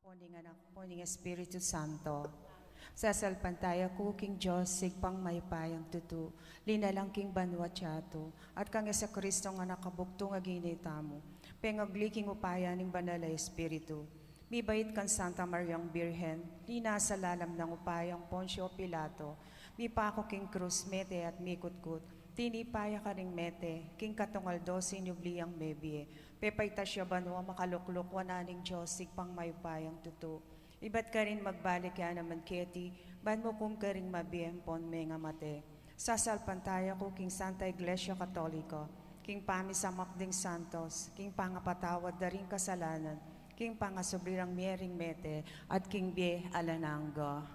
Poning anak, poning Espiritu Santo. Sasalpantaya ko king Diyos, sigpang may payang tutu, linalang king banwa tiyato, at kang sa Kristo nga nakabuktong aginita mo, pengagliking upaya ning banala Espiritu. Mibait kan Santa Mariang Birhen, lina sa lalam ng upayang Poncio Pilato, mipako king krus mete at mikutkut, tinipaya ka ring mete, king katungal dosi nubliyang mebie, pepayta siya banwa makalukluk wananing Diyos, sigpang may payang tutu. Iba't ka rin magbalik yan naman keti, ban mo kung ka rin mabiempon may nga mate. Sasalpantaya ko king Santa Iglesia Katolika, king pamisamak ding Santos, king pangapatawad na rin kasalanan, king pangasubrirang miering mete, at king bie alananga.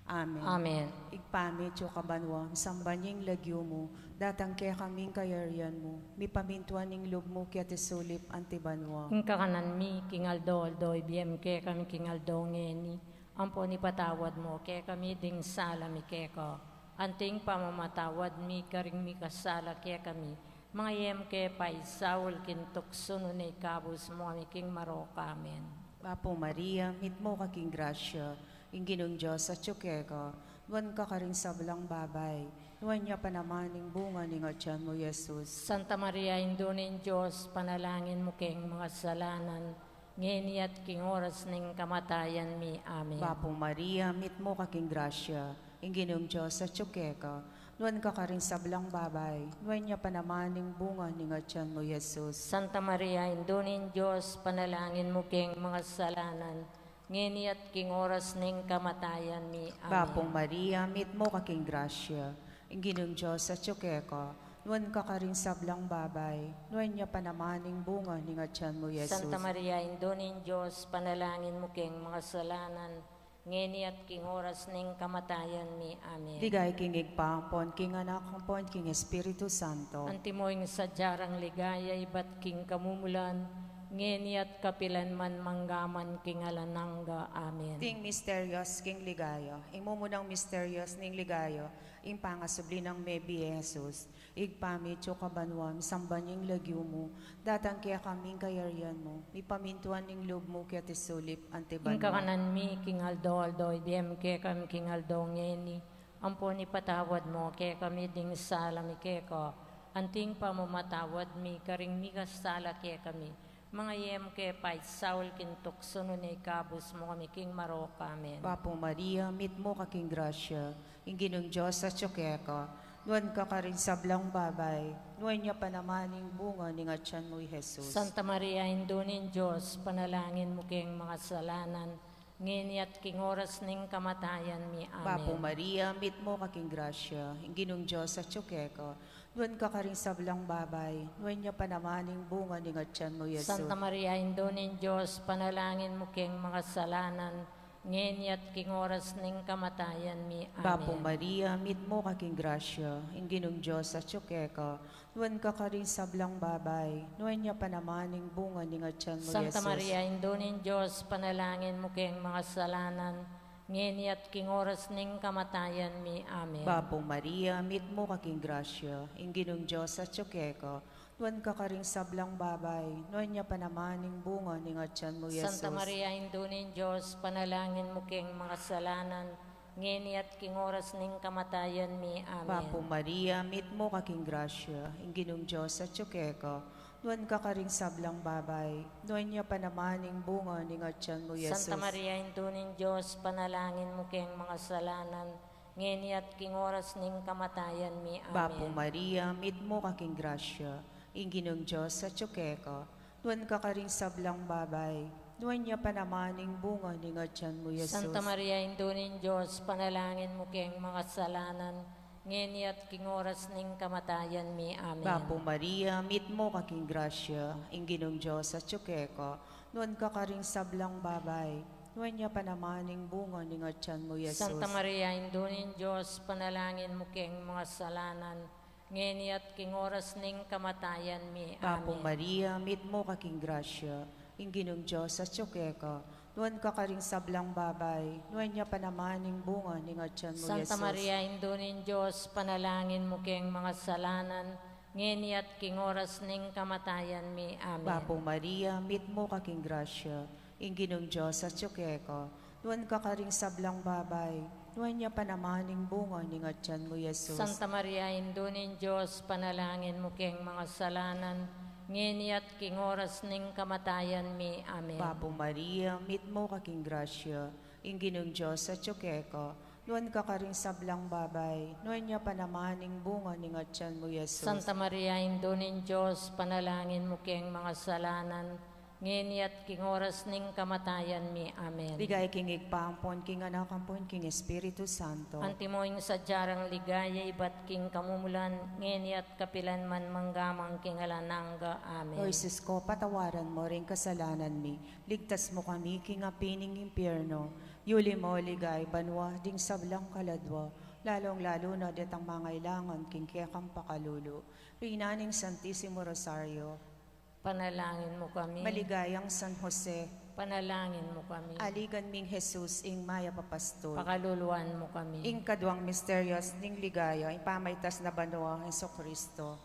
Amen. Amen. Igpamit yung kabanwa, sambanying lagyo mo, datang kaya kaming kayarian mo, mi pamintuan ning loob mo kaya tisulip antibanwa. King kakanan mi, king aldo, ibiem ke kami king aldo ngeni, ampo ni patawad mo, ke kami ding sala mi ke ko, anting pamamatawad mi karing mi kasala ke kami, mga yem ke pay saul kintok sununay kabus mo kami king maroka. Amen. Apo Maria, mit mo ka king grasya, Inginong Diyos at tsukeka, nuwan ka ka rin sa balang babay, nuwan niya pa naman ng bunga ng atyan mo, Jesus. Santa Maria, Indunin Diyos, panalangin mo king mga salanan, ngeni at king oras ning kamatayan mi. Amen. Apo Maria, mit mo ka king grasya, Inginong Diyos at tsukeka, nuwan ka rin sa balang babay, nuwan niya pa naman ng bunga ng atyan mo, Jesus. Santa Maria, Indunin Diyos, panalangin mo king mga salanan, ngeni at king oras ning kamatayan mi. Amen. Apo Maria, mit mo ka king grasya, Inginong Diyos at tsukeka, nuwan ka rin sa balang babay, nuwan niya pa naman ng bunga ng atyan mo, Jesus. Santa Maria, Indunin Diyos, panalangin mo king mga salanan, ngeni at king oras ning kamatayan mi. Amen. Ligay king igpampon, king anak pon, king Espiritu Santo. Antimoing sadyarang ligaya, iba't king kamumulan, ngeni at kapilanman manggaman king alananga. Amen. Ting misterios king ligaya, imumunang misterios ning ligaya, ing pangasubli ng mebi Jesus, igpamit yung kabanwam, sambanying lagyo mo, datang kaya kaming kayarian mo, ipamintuan ning loob mo kaya tisulip King antibanwa. kakanan mi, king aldo, ibiem ke kami king aldo ngeni, ampo ni patawad mo, ke kami ding sala mi ke ko, anting pamamatawad mi, karing mi kasala ke kami, mga yem ke pay saul kintok sununay kabus mo kami king maroka. Amen. Papo Maria, mit mo ka king grasya, Inginong Diyos at tsukeka, nuwan ka rin sa blang babay, nuwan niya pa naman ng bunga ng atyan mo, Jesus. Santa Maria, Indunin Diyos, panalangin mo king mga salanan, ngeni at king oras ning kamatayan mi. Amen. Papo Maria, mit mo ka king grasya, Inginong Diyos at tsukeka, nuwan ka rin sa blang babay, nuwan niya pa naman ng bunga ng atyan mo, Jesus. Santa Maria, Indunin Diyos, panalangin mo king mga salanan, ngeni at king oras ning kamatayan mi. Amen. Papo Maria, mit mo ka king grasya, Inginong Diyos at tsukeka, nuwan ka rin sa blang babay, nuwan niya pa naman ng bunga ng atyan mo, Santa Jesus. Maria, Indunin Diyos, panalangin mo king mga salanan, ngeni at king oras ning kamatayan mi. Amen. Papo Maria, mit mo ka king grasya, Inginong Diyos at tsukeka, nuwan ka rin sa blang babay, nuwan niya pa naman ng bunga ng atyan mo, Jesus. Santa Maria, Indunin Diyos, panalangin mo king mga salanan, ngeni at king oras ning kamatayan mi. Amen. Papo Maria, mit mo ka king grasya, Inginong Diyos at tsukeka, nuwan ka rin sa blang babay, nuwan niya pa naman ng bunga ng atyan mo, Jesus. Santa Maria, Indunin Diyos, panalangin mo king mga salanan, ngeni at king oras ning kamatayan mi. Amen. Papo Maria, mit mo ka king grasya, Inginong Diyos at tsukeka, nuwan ka rin sa blang babay, nuwan niya pa naman ng bunga ng atyan mo, Jesus. Santa Maria, Indunin Diyos, panalangin mo king mga salanan, ngeni at king oras ning kamatayan mi. Amen. Papo Maria, mit mo ka king grasya, Inginong Diyos at tsukeka, nuwan ka rin sa blang babay, nuwan niya pa naman ng bunga ng atyan mo, Jesus. Santa Maria, Indunin Diyos, panalangin mo king mga salanan, ngeni at king oras ning kamatayan mi. Papo Amen. Maria, mit mo ka king grasya, Inginong Diyos at tsukeka, nuwan ka rin sa blang babay, nuwan niya pa naman ng bunga ng atyan mo, Santa Jesus. Maria, Indunin Diyos, panalangin mo king mga salanan, ngeni at king oras ning kamatayan mi. Amen. Papo Maria, mit mo ka king grasya, Inginong Diyos sa tsukeko, nuan ka karing sablang babay, nuan niya panamaning bunga ni ngatyan mo, Jesus. Santa Maria, Indunin Diyos, panalangin mo keng mga salanan, ngeni at king oras ning kamatayan mi. Amen. Papo Maria, meet mo kaking grasya, inginong Diyos sa tsukeko, nuan ka karing sablang babay, nuan niya panamaning bunga ni ngatyan mo, Jesus. Santa Maria, Indunin Diyos, panalangin mo keng mga salanan, ngeni at king oras ning kamatayan mi. Amen. Ligay king igpampon, king anak ampon, king Espiritu Santo. Antimoing sa jarang ligaya, ibat king kamumulan, ngeni at kapilan man manggamang king alananga. Amen. O Isus ko, patawaran mo rin kasalanan mi. Ligtas mo kami, king apining impyerno. Yuli mo, ligay, banwa, ding sablang kaladwa. Lalong-lalo na ditang mangailangan, king kekang pakalulu. Rinaning Santissimo Rosario. Panalangin mo kami. Maligayang San Jose. Panalangin mo kami. Aligan ming Jesus, ing maya papastol. Pakaluluan mo kami. Ing kadwang misteryos, ning ligaya, ing pamaytas na banwa, Heso Kristo.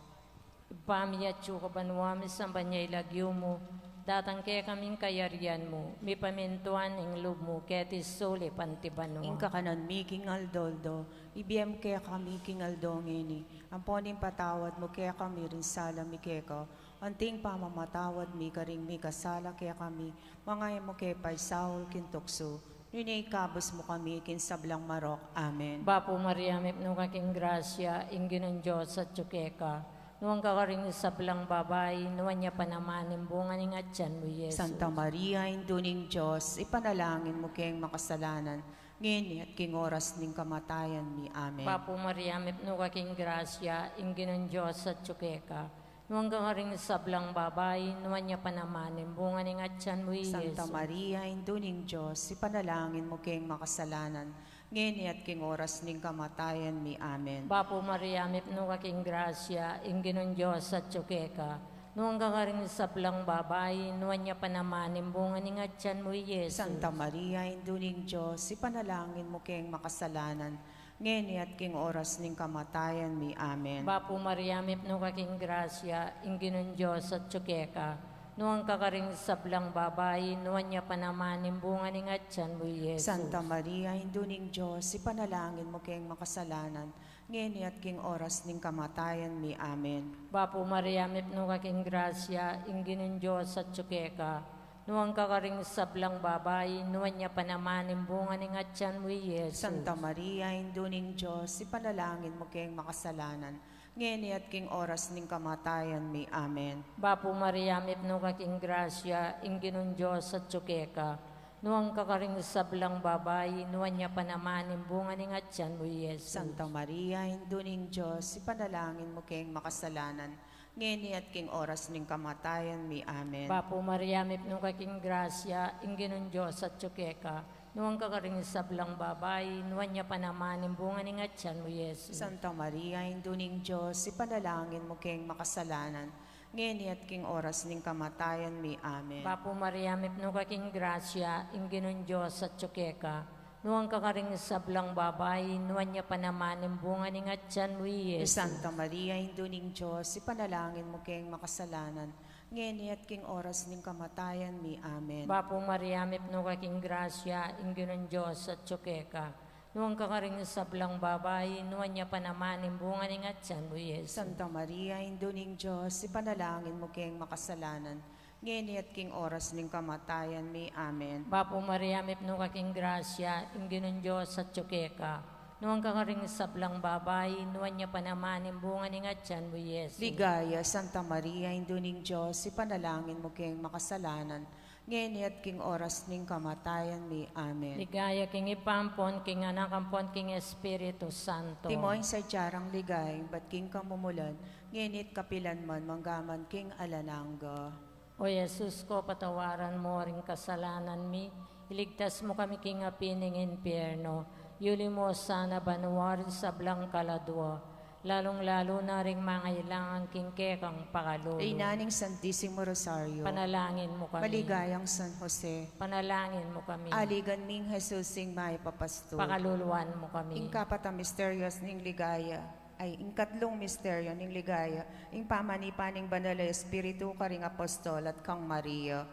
Ipamiyat yu kabanwami sa banyay lagyo mo, datang kaya kaming kayarian mo, mi pamintuan ing loob mo, ketis sole pantibanwa. Ing kakanan mi, king Aldoldo, ibiyem kaya kami, king Aldongeni. Amponin patawad mo kaya kami rin sala mi keka. Anting pamamatawad mi karing mi kasala kaya kami, mga mo kaya pay Saul kintukso. Rinay kabos mo kami, kin sablang marok. Amen. Bapo Maria, mipno kaking grasya, ingin ng Diyos at tsukeka. Nuwang kakaring sablang babay, nuwan niya panamanin bunga ng atyan mo, Jesus. Santa Maria, induning Diyos, ipanalangin mo kayong makasalanan, ngayon at king oras ning kamatayan mi. Amen. Bapo Maria, mipno kaking grasya, ingin ng Diyos at tsukeka. Nuwang kakaring sablang babay, nuwan niya panamanin bunga ng atyan mo, Jesus. Santa Maria, induning Diyos, ipanalangin mo kayong makasalanan, ngayon at king oras ning kamatayan mi. Amen. Bapo Maria, mipno kaking grasya, ingin ng Diyos at tsukeka. Nuwang kakaring sablang babay, nuwan niya panamanin bunga ng atyan mo, Jesus. Santa Maria, induning Diyos, ipanalangin mo kayong makasalanan, ngayon at king oras ning kamatayan mi. Amen. Bapo Maria, mipno kaking grasya, ingin ng Diyos at tsukeka. Nuwang kakaring sablang babay, nuwan niya panamanin bunga ng atyan mo, Jesus. Santa Maria, induning Diyos, ipanalangin mo kayong makasalanan, ngayon at king oras ning kamatayan mi. Amen. Bapo Maria, mipno kaking grasya, ingin ng Diyos at tsukeka. Nuwang kakaring sablang babay, nuwan niya panamanin bunga ng atyan mo, Jesus. Santa Maria, induning Diyos, ipanalangin mo kayong makasalanan, ngayon at king oras ning kamatayan mi. Amen. Bapo Maria, mipno kaking grasya, ingin ng Diyos at tsukeka. Nuwang kakaring sablang babay, nuwan niya panamanin bunga ng atyan mo, Jesus. Santa Maria, induning Diyos, ipanalangin mo kayong makasalanan, ngayon at king oras ning kamatayan mi. Amen. Bapo Maria, mipno kaking grasya, ingin ng Diyos at tsukeka. Nuwang kakaring sablang babay, nuwan niya panamanin bunga ng atyan mo, Jesus. Santa Maria, induning Diyos, ipanalangin mo kayong makasalanan, ngayon at king oras ning kamatayan mi. Amen. Bapo Maria, mipno kaking grasya, ingin ng Diyos at tsukeka. Nuwang kakaring sablang babay, nuwan niya panamanin bunga ng atyan mo, Jesus. Santa Maria, induning Diyos, ipanalangin mo kayong makasalanan, ngayon at king oras ning kamatayan mi. Amen. Bapo Maria, mipno kaking grasya, ingin ng Diyos at tsukeka. Nuwang kakaring sablang babay, nuwan niya panamanin bunga ng atyan mo, Jesus. Santa Maria, induning Diyos, ipanalangin mo kayong makasalanan, ngayon at king oras ning kamatayan mi. Amen. Bapo Maria, mipno kaking grasya, ingin ng Diyos at tsukeka. Nuwang kakaring sablang babay, nuwan niya panamanin bunga ng atyan mo, Jesus. Ligaya, Santa Maria, induning Diyos, ipanalangin mo kayong makasalanan, ngayon at king oras ning kamatayan mi. Amen. Ligaya king ipampon, king anak ampon, king Espiritu Santo. Timoy sa jarang ligay, ba't king kamumulan, ngayon at kapilan man, manggaman king alananga. O Jesus ko, patawaran mo ring kasalanan mi, iligtas mo kami king apining impyerno, yuli mo sana banuwarin sa blang kaladwa, lalong-lalo na ring mangailangan king kekang pakalulu. Inaning Santissimo Rosario, Panalangin mo kami. maligayang San Jose, Panalangin mo kami. aligan ming Jesus sing may papasto. Pakaluluan mo kami. Ing kapata misterios ning ligaya, ay ing katlong misteryo ning ligaya, ing pamanipaning banal na Espiritu karing apostol at kang Maria.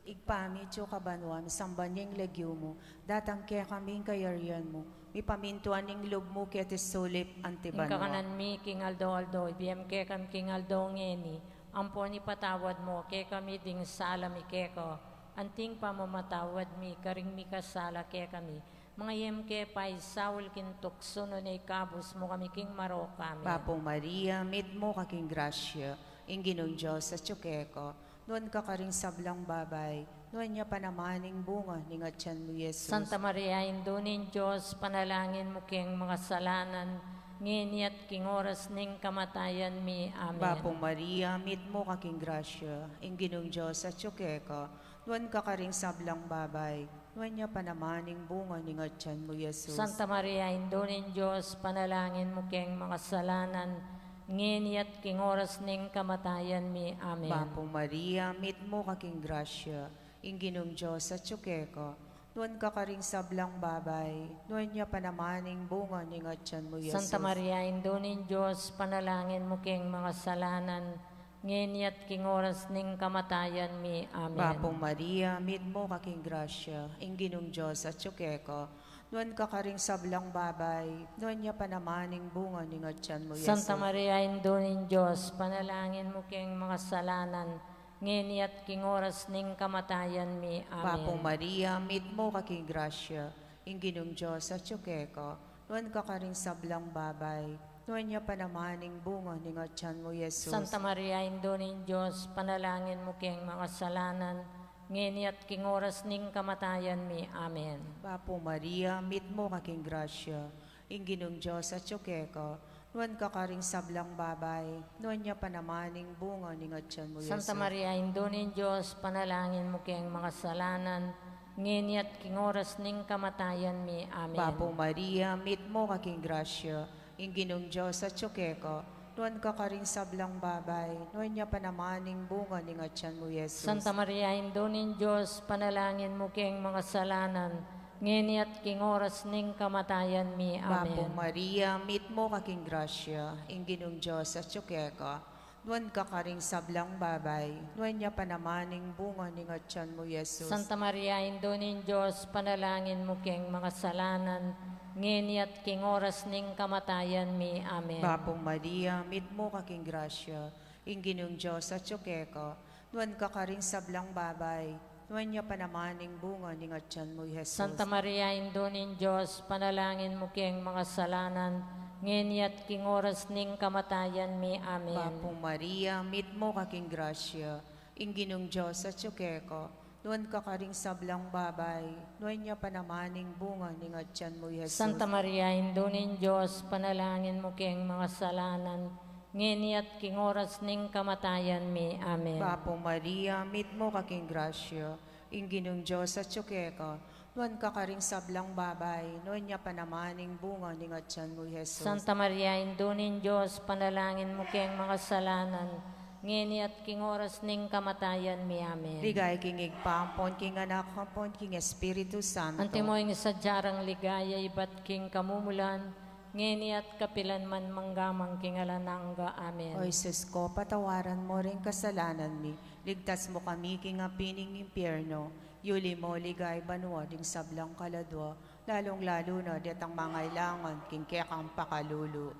Igpamit yo kabanwa, misamban niyang lagyo mo, datang kaya kaming kayarian mo, mi pamintuan ning loob mo kaya tisulip Ing antibanwa. kakanan mi king aldo, BMK kami king aldo ngeni, ampon ipatawad mo, kaya kami ding sala mi keko, anting pamamatawad mi, karing mi kasala kaya kami, mga YMK pa'y Saul kintuk suno na ikabos mo kami king maro kami. Papong Maria, meet mo kaking grasya, inginong Diyos sa tsukeko, noon ka karing sablang babay, noon niya panamaning bunga, ningatyan mo Yesus. Santa Maria, indunin Diyos, panalangin mo king mga salanan, ngini at king oras ning kamatayan mi. Amen. Papong Maria, meet mo kaking grasya, inginong Diyos sa tsukeko, noon ka karing sablang babay, noon niya panamaning bunga, ningatyan mo Yesus. Santa Maria, indunin Diyos, panalangin mo king mga salanan, ngini at king oras ning kamatayan mi. Amen. Papong Maria, meet mo kaking grasya, inginong Diyos sa tsukeko, noon ka karing sablang babay, noon niya panamaning bunga, ningatyan mo Yesus. Santa Maria, indunin Diyos, panalangin mo king mga salanan, ngini at king oras ning kamatayan mi. Amen. Papong Maria, meet mo kaking grasya, inginong Diyos sa tsukeko, noon ka karing sablang babay, noon niya panamaning bunga, ningatyan mo Yesus. Santa Maria, indunin Diyos, panalangin mo king mga salanan, ngini at king oras ning kamatayan mi. Papong Amen. Maria, meet mo kaking grasya, inginong Diyos sa tsukeko, noon ka karing sablang babay, noon niya panamaning bunga, ningatyan mo Yesus. Santa Maria, indunin Diyos, panalangin mo king mga salanan, ngini at king oras ning kamatayan mi. Amen. Papong Maria, meet mo kaking grasya, inginong Diyos sa tsukeko, noon ka karing sablang babay, noon niya panamaning bunga, ningatyan mo Yesus. Santa Maria, indunin Diyos, panalangin mo king mga salanan, ngini at king oras ning kamatayan mi. Amen. Papong Maria, meet mo kaking grasya, inginong Diyos sa tsukeko, noon ka karing sablang babay, noon niya panamaning bunga, ningatyan mo Yesus. Santa Maria, indunin Diyos, panalangin mo king mga salanan, ngini at king oras ning kamatayan mi. Papong Amen. Maria, meet mo kaking grasya, inginong Diyos sa tsukeko, noon ka karing sablang babay, noon niya panamaning bunga, ningatyan mo Yesus. Santa Maria, indunin Diyos, panalangin mo king mga salanan, ngini at king oras ning kamatayan mi. Amen. Papong Maria, meet mo kaking grasya, inginong Diyos sa tsukeko, noon ka karing sablang babay, noon niya panamaning bunga, ningatyan mo Jesus. Santa Maria, indunin Diyos, panalangin mo king mga salanan, ngini at king oras ning kamatayan mi. Amen. Papong Maria, meet mo kaking grasya, inginong Diyos sa tsukeko, noon ka karing sablang babay, noon niya panamaning bunga, ningatyan mo Jesus. Santa Maria, indunin Diyos, panalangin mo king mga salanan, ngini at king oras ning kamatayan mi. Amen. Papong Maria, meet mo kaking grasya, inginong Diyos sa tsukeko, noon ka karing sablang babay, noon niya panamaning bunga, ningatyan mo Jesus. Santa Maria, indunin Diyos, panalangin mo king mga salanan, ngini at king oras ning kamatayan mi. Amen. Ligay king igpampon, king anak kampon, king Espiritu Santo. Antimoy sa jarang ligaya, ibat king kamumulan, ngini at kapilan man manggamang king alanangga. Amen. O Jesus ko, patawaran mo rin kasalanan mi. Ligtas mo kami king apining impyerno. Yuli mo ligay banwa ding sablang kaladwa. Lalong-lalo na detang mga ilangan king kekang pakalulu.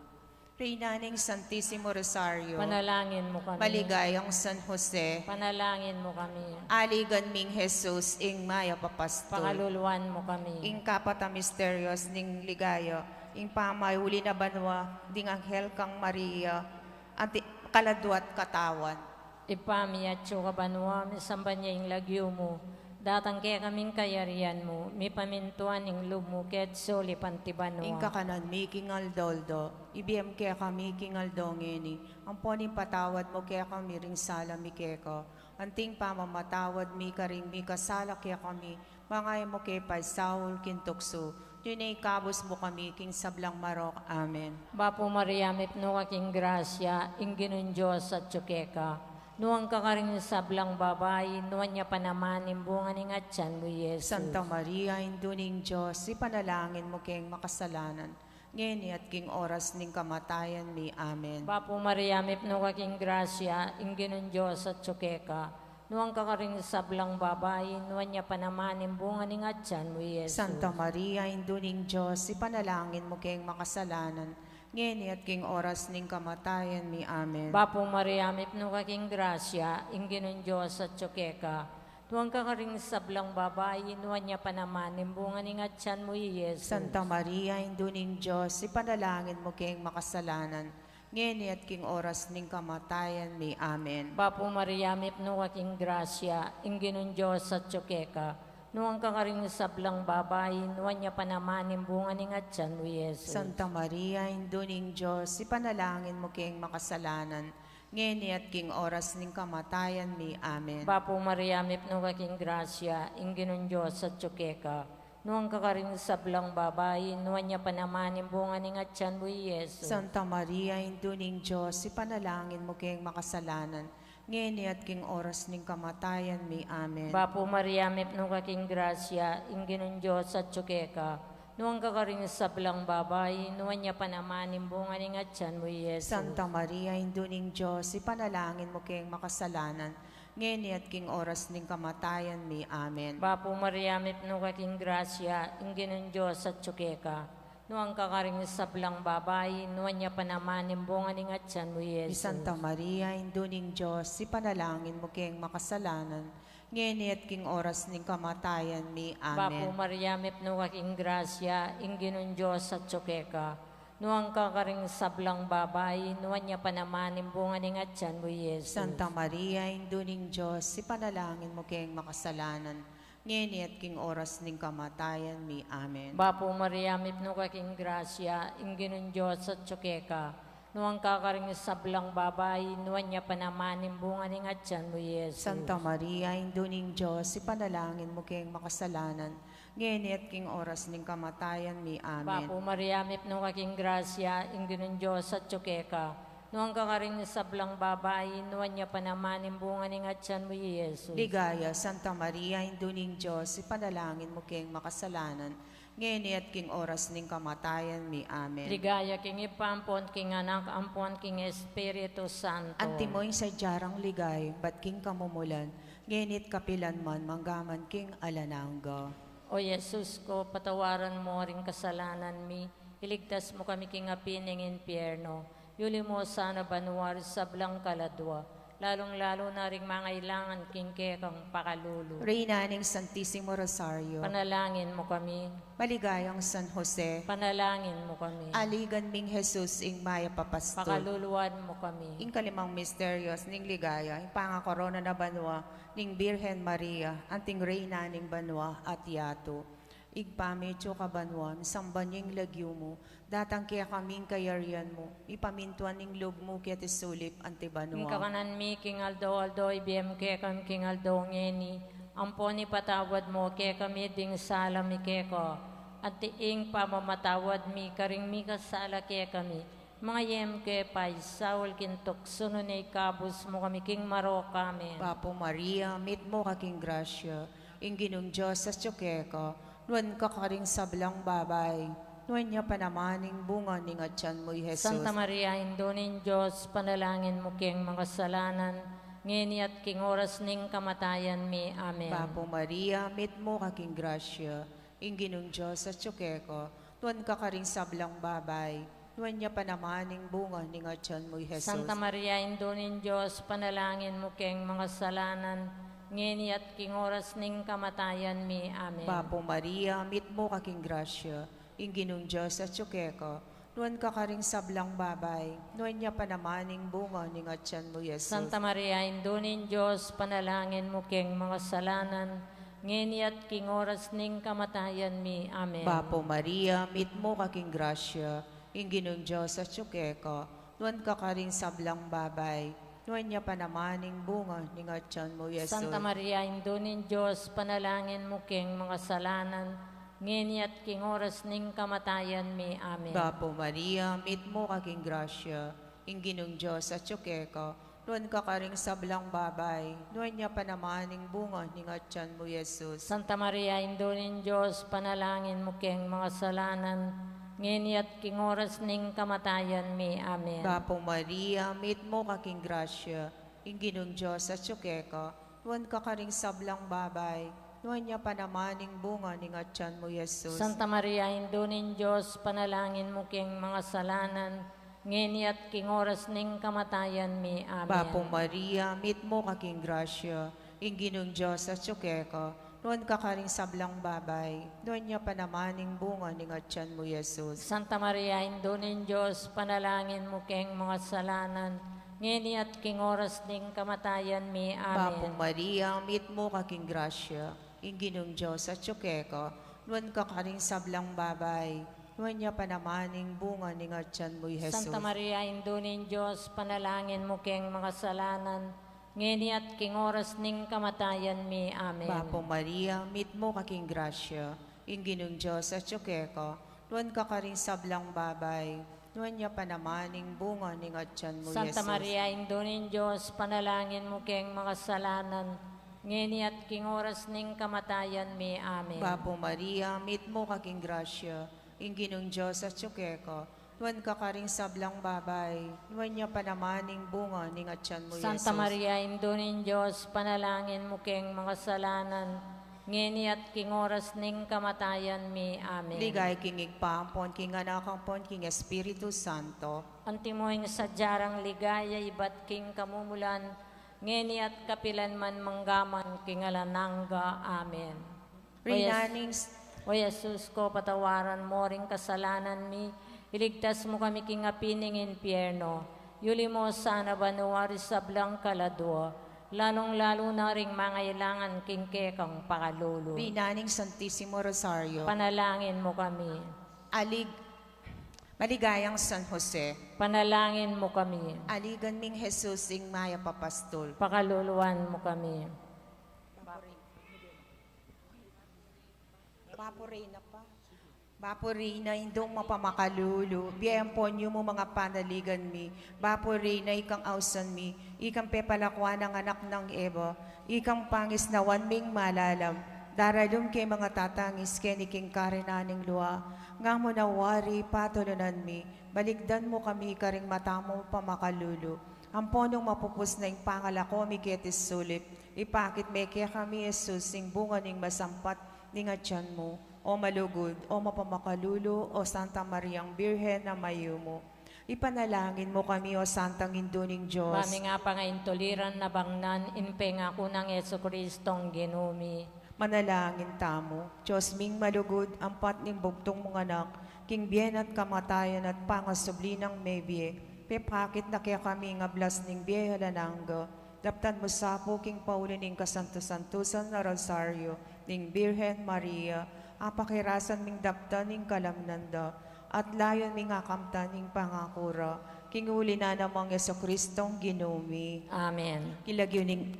Reyna ng Santissimo Rosario. Panalangin mo kami. Maligayang San Jose. Panalangin mo kami. Aligan ming Jesus ing maya papastol. Pakaluluan mo kami. Ing kapata misterios ning ligaya. Ing pamay huli na banwa ding anghel kang Maria. Anti kaladwat katawan. Ipami at kabanwa, misamba niya yung lagyo mo. Datang kaya kaming kayarian mo, mi pamintuan yung loob mo, ket soli pantibanwa. Ing kakanan mi kingal doldo. Ibiyam kaya kami kingal dongeni. Ang poning patawad mo kaya kami ring sala mi keko. Anting pamamatawad mi karing mi kasala kaya kami. Mangay mo kay Pai Saul kintukso. Yun ay kabos mo kami king sablang marok. Amen. Bapo Maria, mipno kaking grasya, inginon Diyos at tsukeka. Nuwang kakaring sablang babay, nuwan niya panaman imbungan ng atyan mo, Yesus. Santa Maria, induning Diyos, ipanalangin mo kayong makasalanan. Ngayon at king oras ning kamatayan mi. Amen. Bapo Maria, mipno kaking grasya, inginon Diyos at tsukeka. nuang kakaring sablang babae, nuwan niya panamanin bunga ning atyan mo, Yesus. Santa Maria, Induning Diyos, ipanalangin mo kayong makasalanan, ngeni at king oras ning kamatayan mi. Amen. Bapo Maria, mipno kaking grasya, ingginon Diyos at tsukeka. Nuang kakaring sablang babae, nuwan niya panamanin bunga ning atyan mo, Yesus. Santa Maria, Induning Diyos, ipanalangin mo kayong makasalanan, ngeni at king oras ning kamatayan mi. Amen. Bapo Maria, mipno kaking grasya, ingginon Diyos at tsukeka. Nuang kakaring sablang babae, nuwan niya panamanin bunga ning atyan mo, Yesus. Santa Maria, Induning Diyos, ipanalangin mo kayong makasalanan, ngeni at king oras ning kamatayan mi. Amen. Bapo Maria, mipno kaking grasya, ingginon Diyos at tsukeka. Nuang kakaring sablang babae, nuwan niya panamanin bunga ning atyan mo, Yesus. Santa Maria, Induning Diyos, ipanalangin mo kayong makasalanan, ngeni at king oras ning kamatayan mi. Amen. Bapo Maria, mipno kaking grasya, ingginon Diyos at tsukeka. Nuang kakaring sablang babae, nuwan niya panamanin bunga ning atyan mo, Yesus. Santa Maria, Induning Diyos, ipanalangin mo kayong makasalanan, ngeni at king oras ning kamatayan mi. Amen. Bapo Maria, mipno kaking grasya, ingginon Diyos at tsukeka. Nuang kakaring sablang babae, nuwan niya panamanin bunga ning atyan mo, Yesus. Santa Maria, Induning Diyos, ipanalangin mo kayong makasalanan, ngeni at king oras ning kamatayan mi. Bapo Amen. Maria, mipno kaking grasya, ingginon Diyos at tsukeka. Nuang kakaring sablang babae, nuwan niya panamanin bunga ning atyan mo, Yesus. Santa Maria, Induning Diyos, ipanalangin mo kayong makasalanan, ngeni at king oras ning kamatayan mi. Amen. Bapo Maria, mipno kaking grasya, ingginon Diyos at tsukeka. Nuang kakaring sablang babae, nuwan niya panamanin bunga ning atyan mo, Yesus. Santa Maria, Induning Diyos, ipanalangin mo kayong makasalanan, ngeni at king oras ning kamatayan mi. Amen. Bapo Maria, mipno kaking grasya, ingginon Diyos at tsukeka. Nuang kakaring sablang babae, nuwan niya panamanin bunga ning atyan mo, Yesus. Ligaya, Santa Maria, Induning Diyos, ipanalangin mo kayong makasalanan, ngeni at king oras ning kamatayan mi. Amen. Ligaya king ipampon, king anak, ampon, king Espiritu Santo. Antimoy sa jarang ligay, bat king kamumulan, ngenit kapilan man, manggaman king alanangga. O Yesus ko, patawaran mo ring kasalanan mi, iligtas mo kami king apining impyerno, yuli mo sana banwar sablang kaladwa, lalong-lalo na ring mangailangan king kekang pakalulu. Reyna ning Santissimo Rosario, Panalangin mo kami, maligayang San Jose, panalangin mo kami, aligan ming Jesus ing maya papasto. pakaluluan mo kami. Ing kalimang misterios ning ligaya, ing pangakorona na banwa, ning Birhen Maria, anting Reyna ning banwa at yato. Igpamedyo ka banwa, sambanyeng lagyo mo, datang kaya kaming kayarian mo, ipamintuan ning loob mo kaya tisulip ante King banwa. kakanan mi, king aldo, ibiem ke kam king aldo ngeni, amponi patawad mo, ke kami ding sala mi keko, at tiing pamamatawad mi, karing mi kasala ke kami, mga yem ke pay, sawal kintok, sununay kabus mo kami, king maro kami. Papo Maria, meet mo kaking grasya, ing ginong Diyos sa tsukeka, nuwan ka karing sablang babay, nuwan niya panamaning bunga ning atyan mo, Jesus. Santa Maria, Indunin Diyos, panalangin mo king mga kasalanan, ngeni at king oras ning kamatayan mi. Amen. Papo Maria, meet mo kaking grasya, ing ginong Diyos sa tsukeka, nuwan ka karing sablang babay, nuwan niya panamaning bunga ning atyan mo, Jesus. Santa Maria, Indunin Diyos, panalangin mo king mga kasalanan, ngeni at king oras ning kamatayan mi. Amen. Papo Maria, meet mo kaking grasya, ing ginong Diyos sa tsukeka, nuwan ka karing sablang babay, nuwan niya panamaning bunga ning atyan mo, Jesus. Santa Maria, Indunin Diyos, panalangin mo king mga kasalanan, ngeni at king oras ning kamatayan mi. Amen. Papo Maria, meet mo kaking grasya, ing ginong Diyos sa tsukeka, nuwan ka karing sablang babay, nuwan niya panamaning bunga ning atyan mo, Jesus. Santa Maria, Indunin Diyos, panalangin mo king mga kasalanan, ngeni at king oras ning kamatayan mi. Amen. Papo Maria, meet mo kaking grasya, ing ginong Diyos sa tsukeka, nuwan ka karing sablang babay, nuwan niya panamaning bunga ning atyan mo, Jesus. Santa Maria, Indunin Diyos, panalangin mo king mga kasalanan, ngeni at king oras ning kamatayan mi. Amen. Papo Maria, meet mo kaking grasya, ing ginong Diyos sa tsukeka, nuan ka karing sablang babay, nuan niya panamaning bunga ning atyan mo, Jesus. Santa Maria, Indunin Diyos, panalangin mo king mga salanan, ngeni at king oras ning kamatayan mi. Amen. Bapo Maria, meet mo kaking grasya, inginong Diyos at ka, nuan ka karing sablang babay, nuan niya panamaning bunga ning atyan mo, Jesus. Santa Maria, Indunin Diyos, panalangin mo king mga salanan, ngeni at king oras ning kamatayan mi. Bapo Amen. Maria, meet mo kaking grasya, inginong Diyos at ka, nuan ka karing sablang babay, nuan niya panamaning bunga ning atyan mo, Jesus. Santa Maria, Indunin Diyos, panalangin mo king mga salanan, ngeni at king oras ning kamatayan mi. Amen. Bapo Maria, meet mo kaking grasya, inginong Diyos at ka, nuan ka karing sablang babay, nuan niya panamaning bunga ning atyan mo, Santa Jesus. Maria, Indunin Diyos, panalangin mo king mga salanan, ngeni at king oras ning kamatayan mi. Amen. Bapo Maria, meet mo kaking grasya, inginong Diyos at ka, nuan ka karing sablang babay, nuan niya panamaning bunga ning atyan mo, Santa Jesus. Maria, Indunin Diyos, panalangin mo king mga salanan, ngeni at king oras ning kamatayan mi. Amen. Ligay king igpaampon, king anakampon, king Espiritu Santo. Antimoing sadyarang ligaya, iba't king kamumulan, ngeni at kapilan man manggaman, king alanangga. Amen. Rinaning O Jesus ko, patawaran mo ring kasalanan mi, iligtas mo kami king apining impyerno, yuli mo sana banuwari sa blang kaladwa, lalong-lalo na ring mga ilangan king kekang pakalulu. Rinaning Santissimo Rosario. Panalangin mo kami. Maligayang San Jose. Panalangin mo kami. Aligan ming Jesus ing Maya Papastol. Pakaluluan mo kami. Bapo Reyna, indong mapamakalulu, biyempon niyo mo mga panaligan mi. Bapo Reyna, ikang ausan mi, ikang pepalakwan ng anak ng Eva, ikang pangis na wanming malalam, daralum kay mga tatangis keniking karinaning luwa, nga mo nawari patulunan mi, baligdan mo kami karing matamo pamakalulu. Ang ponong mapupus na yung pangalako mi ketis sulip, ipakit meke kami Jesus, sing bunga ning masampat ning atyan mo, o malugod, o mapamakalulu, o Santa Mariang Birhen na mayumo. Ipanalangin mo kami, o Santang Induning Diyos. Mami nga pangaintuliran na bangnan, inpenga ko ng Yeso Kristong ginumi. Manalangin tamo, Diyos ming malugod, ang patning bugtong mga anak, king bien at kamatayan at pangasubli ng mebye, pepakit na kaya kami nga blas ning biye halanangga, daptan mo sapo king Paulo ning kasanto-santusan na rosaryo, ning Birhen Maria, apakirasan ming daptan ning kalamnanda, at layon ming akamtan ning pangakura, king uli na namang Yeso Kristong ginumi. Amen. Kilagyo ning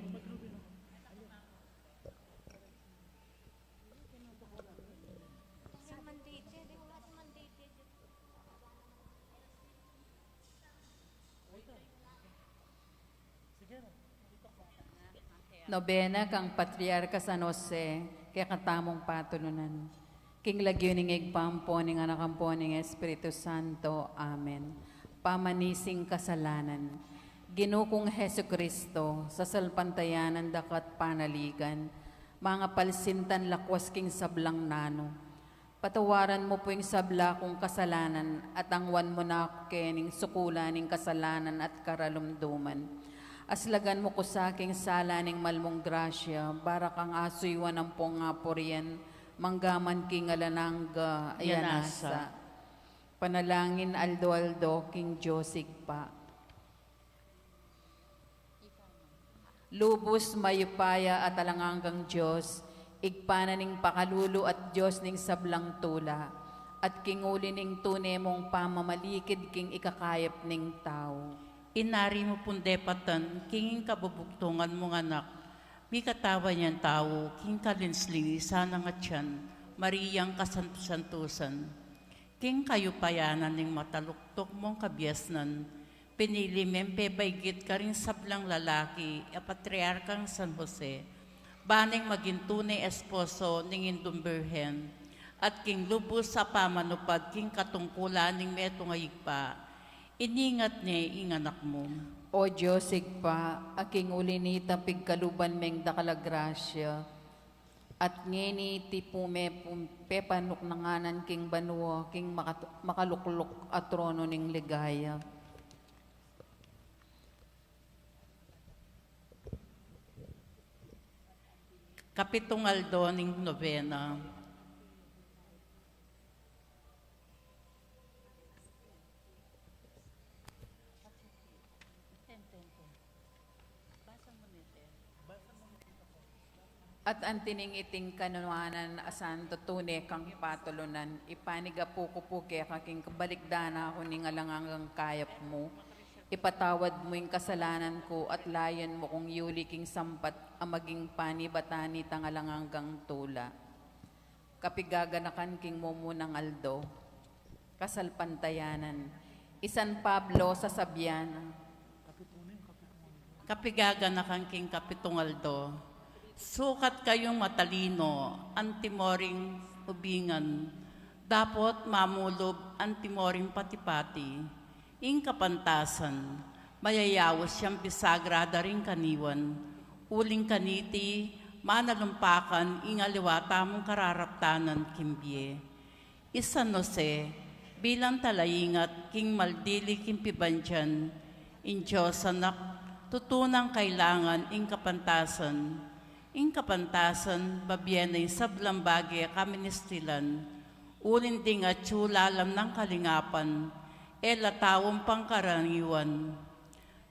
Nobena kang Patriarka San Jose, kaya katamong patulunan. King lagyuning igpampo ning anakampo ning Espiritu Santo. Amen. Pamanising kasalanan. Ginukong Heso Kristo, sa salpantayanan dakat panaligan, mga palsintan lakwas king sablang nano. Patawaran mo po yung sabla kong kasalanan at angwan mo na kening sukulan ning kasalanan at karalumduman. Aslagan mo ko sa aking sala ning malmong grasya, bara kang asuywan ng pongaporian, manggaman king alanangga, ayanasa. Panalangin aldo-aldo king Josig pa. Lubos mayupaya at alanganggang Diyos, igpana ning pakalulu at Diyos ning sablang tula, at king uli ning tunay mong pamamalikid king ikakayap ning tao. Inari mo pundepatan, kinging kabubuktungan mong anak, mi katawa niyan tao, king kalinsling, sana nga tiyan, Mariyang kasantusan. King kayo payanan ning mataluktok mong kabiasnan, pinili mempe baygit ka rin sablang lalaki, a Patriarkang San Jose, baning maging tunay esposo ning Indumberhen, at king lubos sa pamanupad, king katungkulan ning meto ngayigpa, iningat niya ing anak mo. O Diyos, igpa, aking ulinita pigkaluban meng dakalagrasya, at ngeni ti pepanuk nanganan king banwa, king makalukluk at trono ning ligaya. Kapitong aldo ning novena. At ang tiningiting kanuanan asan tutune kang patulunan, ipaniga po kaya kaking kabalikdana ako ning alangang kayap mo. Ipatawad mo yung kasalanan ko at layan mo kung yuli king sampat ang maging panibatani tangalangang tula. Kapigaganakan king mumunang aldo, kasalpantayanan, Isan Pablo sa Sabiana. Kapigaganakan king Kapitong Aldo, sukat kayong matalino, antimoring ubingan, dapat mamulob antimoring patipati, ing kapantasan, mayayawos siyang bisagrada ring kaniwan, uling kaniti, manalumpakan, ing aliwata mong kararaptanan kimbye. Isan Jose, bilang talayingat, king maldili king pibandyan, in Diyos anak, tutunang kailangan ing kapantasan, babyenay sablambagi kaministilan, ulin ding at tsulalam ng kalingapan, latawang pangkaraniwan.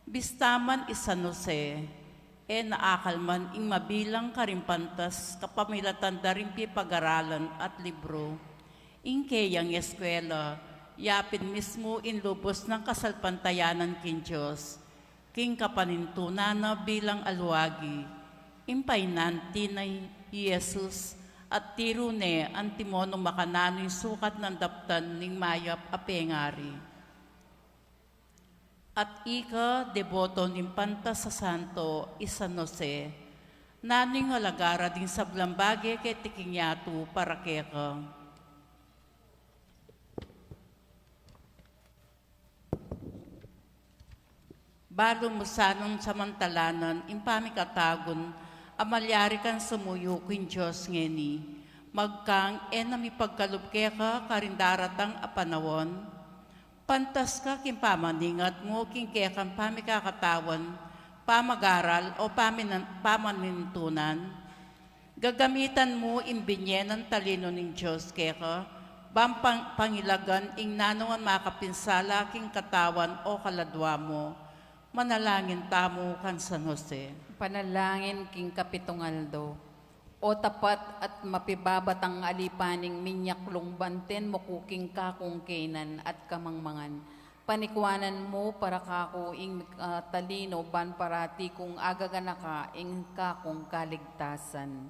Bistaman Isan Jose, naakalman ing mabilang karimpantas kapamilatan daring pipag-aralan at libro, ing kayang eskwela, yapin mismo in lubos ng kasalpantayanan kin Diyos, king kapanintunana bilang alwagi, impainanti na Jesus at tirune antimono makanano yung sukat ng daptan ning mayap apengari. At ika deboto ning panta sa santo Isan Jose, naning alagara din sa blambage kay tikinyato para keka. Balo mo sanong samantalanan, impami katagon, amalyari kan sumuyo kuin Diyos ngeni, magkang nami pagkalupke ka karindaratang apanawon, pantas ka kimpamaningat mo king kekang pamikakatawan, pamagaral o pamanintunan, gagamitan mo imbinye ng talino ng Diyos keka, bampang pangilagan ing nanungan makapinsala king katawan o kaladwa mo, manalangin tamo kan San Jose. Panalangin king Kapitong Aldo, o tapat at mapibabatang alipaning minyak lungbanten mo kuking kakong kenan at kamangmangan. Panikwanan mo para kako ing talino ban parati kung agaganaka ing kakong kaligtasan.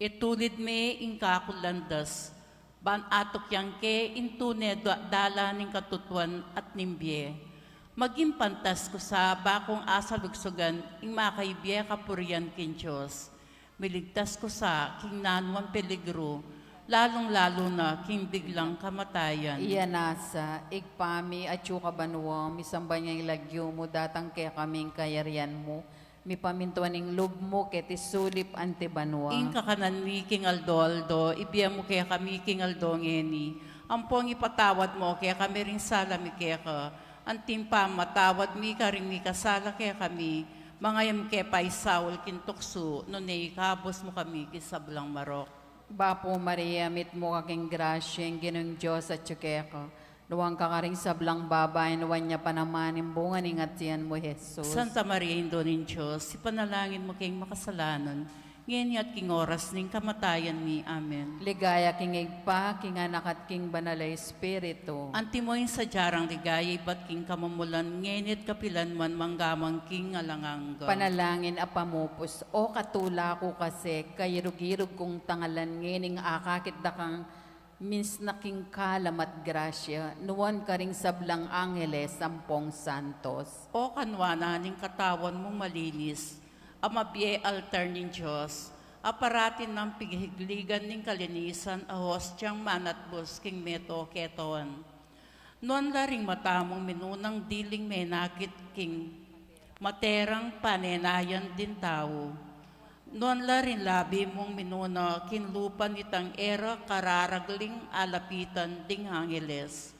Itulid me ing kakulandas, ban atok yang ke intune dala ning katutuan at nimbye. Maging pantas ko sa bakong asalugsugan ing makaibye kapurian kin Diyos. Miligtas ko sa king nanuang peligro, lalong-lalo na king biglang kamatayan. Iya nasa, igpami at yuka banwa, misamba niya ilagyo mo, datang kaya kaming kayarian mo, mi pamintuaning lub mo, keti sulip ante banwa. Ing kakanan mi king Aldo, ibiya mo kaya kami king Aldo ngeni. Ampong ipatawad mo kaya kami ring salami kaya ka. Anting pa matawad mi karing mi kasala kaya kami, mangayam kaya pa Saul kintukso, nunay kabos mo kami kisablang marok. Bapo Maria, mit mo kaking grasya, ang ginong Diyos at tsukeko. Luwang kakaring sablang babay, nuwan niya panamanin bunga ningat siyan mo, Jesus. Santa Maria, Indo ng Diyos, ipanalangin mo kayong makasalanan, ngayon at king oras ning kamatayan mi. Amen. Ligaya king igpa, king anak at king banalay espiritu. Antimoy sa jarang ligaya, iba't king kamumulan, ngayon at kapilan man manggamang king alangangga. Panalangin apamupos, o katula ko kasi, kayirug-irug kong tangalan, ngening akakit da kang mins na king kalam at grasya, nuwan ka ring sablang angeles, sampong santos. O kanwana ning katawan mong malinis, amabye altar ng Diyos, aparatin ng pighigligan ng kalinisan, ahos tiyang manatbos king meto keton. Noon la ring matamong minunang diling menakit king materang panenayan din tao. Noon la rin labi mong minuna kinlupan itang era kararagling alapitan ding angeles.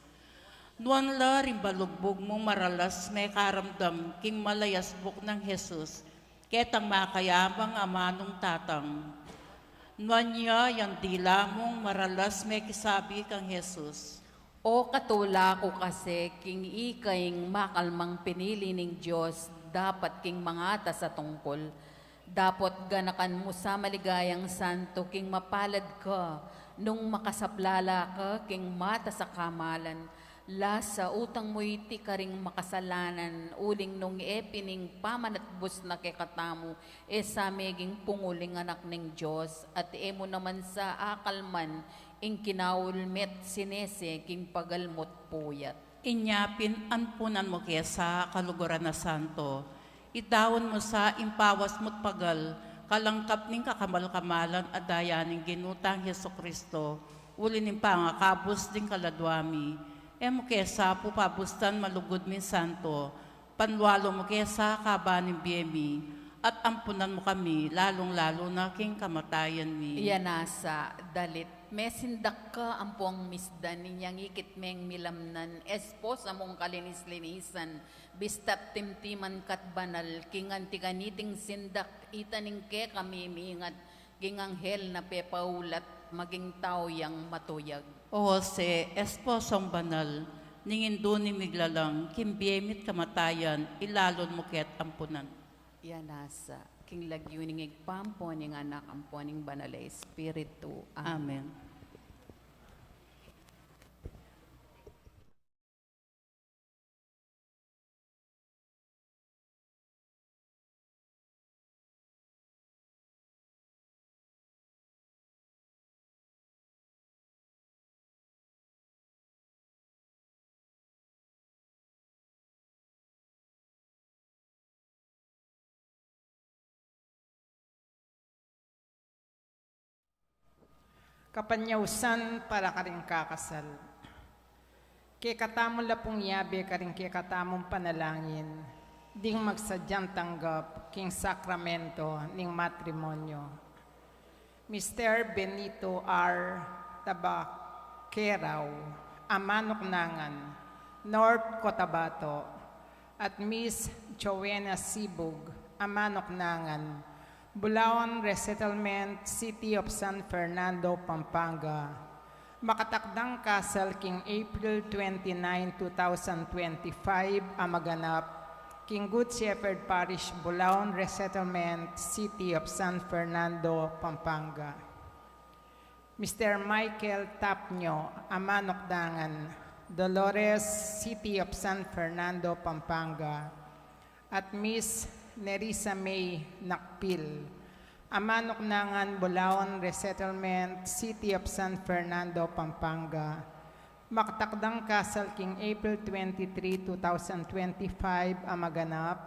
Noon la rin balugbog mong maralas may karamdam king malayasbok ng Jesus, ketang makayamang amanong tatang. Noon niya yung dila mong maralas may kisabi kang Jesus. O katula ko kasi, king ikaing makalmang pinili ning Diyos, dapat king mangata sa tungkol. Dapat ganakan mo sa maligayang santo, king mapalad ka, nung makasaplala ka, king mata sa kamalan. Lasa utang mo iti karing makasalanan, uling nung epining pamanatbus na kekatamo, sa meging punguling anak ng Diyos, at emo naman sa akalman, ing kinaulmet sinese, king pagalmot puyat. Inyapin anpunan mo kesa kaluguran na santo. Idawon mo sa impawas mo't pagal, kalangkap ning kakamal-kamalan at dayaning ginutang Heso Kristo, uli ning pangakabos ding kaladwami. Emo kesa pupabustan malugod min santo, panwalo mo kesa kabaning biyemi, at ampunan mo kami, lalong-lalo na king kamatayan mi. Iyanasa, dalit, mesindak ka ang puang misdan, ninyang ikit meng milamnan, espos among kalinis-linisan, bistat timtiman kat banal, king antiganiting sindak, itaning ke kami miingat, king anghel na pepaulat, maging tao yang matuyag. O Jose, esposong banal, ningin duni miglalang, kimbiyemit kamatayan, ilalon mo ket ampunan. Iyanasa, king lagyuning igpampo ning anak amponing banal na Espiritu. Amen. Kapanyausan para karing kakasal. Kekatamon la pong yabe karing kekatamong panalangin, ding magsadyang tanggap king sakramento ning matrimonyo. Mr. Benito R. Tabakeraw, Amanok Nangan, North Cotabato, at Miss Joanna Sibug, Amanok Nangan, Bulaon Resettlement, City of San Fernando, Pampanga. Makatakdang kasal king April 29, 2025, amaganap king Good Shepherd Parish, Bulaon Resettlement, City of San Fernando, Pampanga. Mr. Michael Tapnyo, Amanok Dangan, Dolores, City of San Fernando, Pampanga. At Miss Nerissa May Nakpil, Amanok Nangan, Bulaon Resettlement, City of San Fernando, Pampanga. Makatakdang kasal king April 23, 2025, amaganap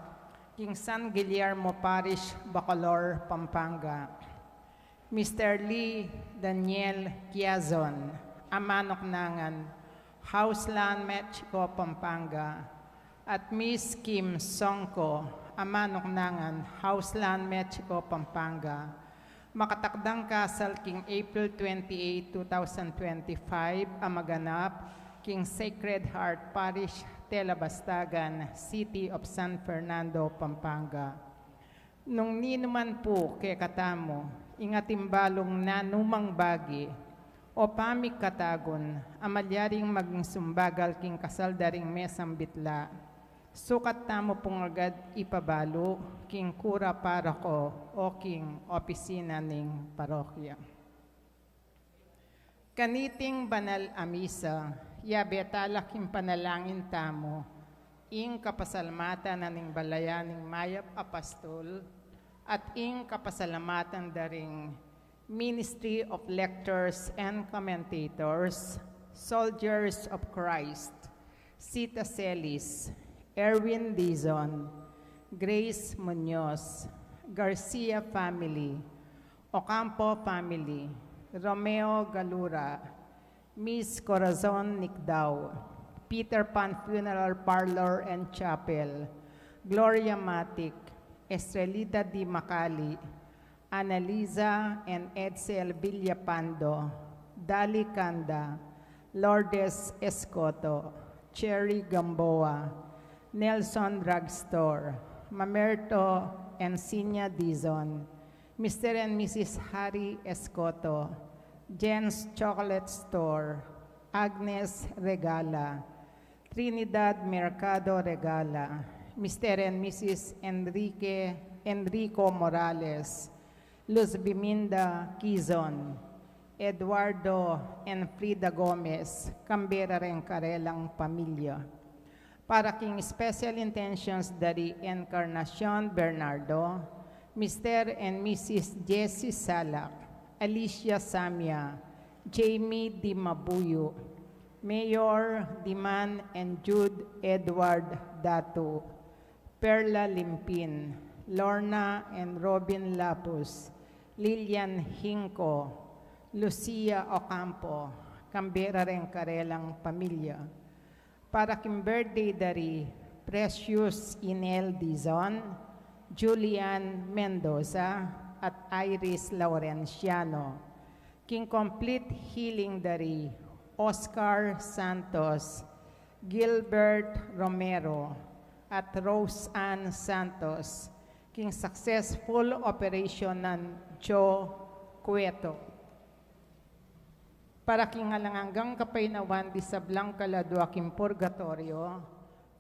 king San Guillermo Parish, Bacolor, Pampanga. Mr. Lee Daniel Quiazon, Amanok Nangan, Houseland, Mexico, Pampanga. At Miss Kim Songko, Amanok Nangan, Houseland, Mexico, Pampanga. Makatakdang kasal king April 28, 2025, amaganap king Sacred Heart Parish, Telabastagan, City of San Fernando, Pampanga. Nung ninuman po kay katamo, ingatimbalong na numang bagi, o pamik katagon, amalyaring maging sumbagal king kasal daring mesang bitla, sukat tamo pong agad ipabalo, king kura parako o king opisina ning parokya. Kaniting banal amisa, yabetala king panalangin tamo, ing kapasalamatan na ning balayaning mayap apostol, at ing kapasalamatan daring Ministry of Lectors and Commentators, Soldiers of Christ, Sita Celis, Erwin Dizon, Grace Munoz, Garcia family, Ocampo family, Romeo Galura, Miss Corazon Nicdao, Peter Pan Funeral Parlor and Chapel, Gloria Matic, Estrelita Di Macali, Annalisa and Edsel Villapando, Dali Kanda, Lourdes Escoto, Cherry Gamboa, Nelson Drugstore, Mamerto and Sinya Dizon, Mr. and Mrs. Harry Escoto, Jen's Chocolate Store, Agnes Regala, Trinidad Mercado Regala, Mr. and Mrs. Enrico Morales, Luz Biminda Quizon, Eduardo and Frida Gomez, Canberra Rencarelang Pamilya. Para king special intentions dari Encarnacion Bernardo, Mr. and Mrs. Jessie Salak, Alicia Samia, Jamie Di Mabuyo, Mayor Diman and Jude Edward Datu, Perla Limpin, Lorna and Robin Lapus, Lilian Hinco, Lucia Ocampo, Canberra Rencarelang Pamilya. Para king birthday dari Precious Inel Dizon, Julian Mendoza, at Iris Laurenciano. King complete healing dari Oscar Santos, Gilbert Romero, at Rose Ann Santos. King successful operation ng Joe Cueto. Para king halanganggang kapainawan di sablang kaladwa king purgatorio,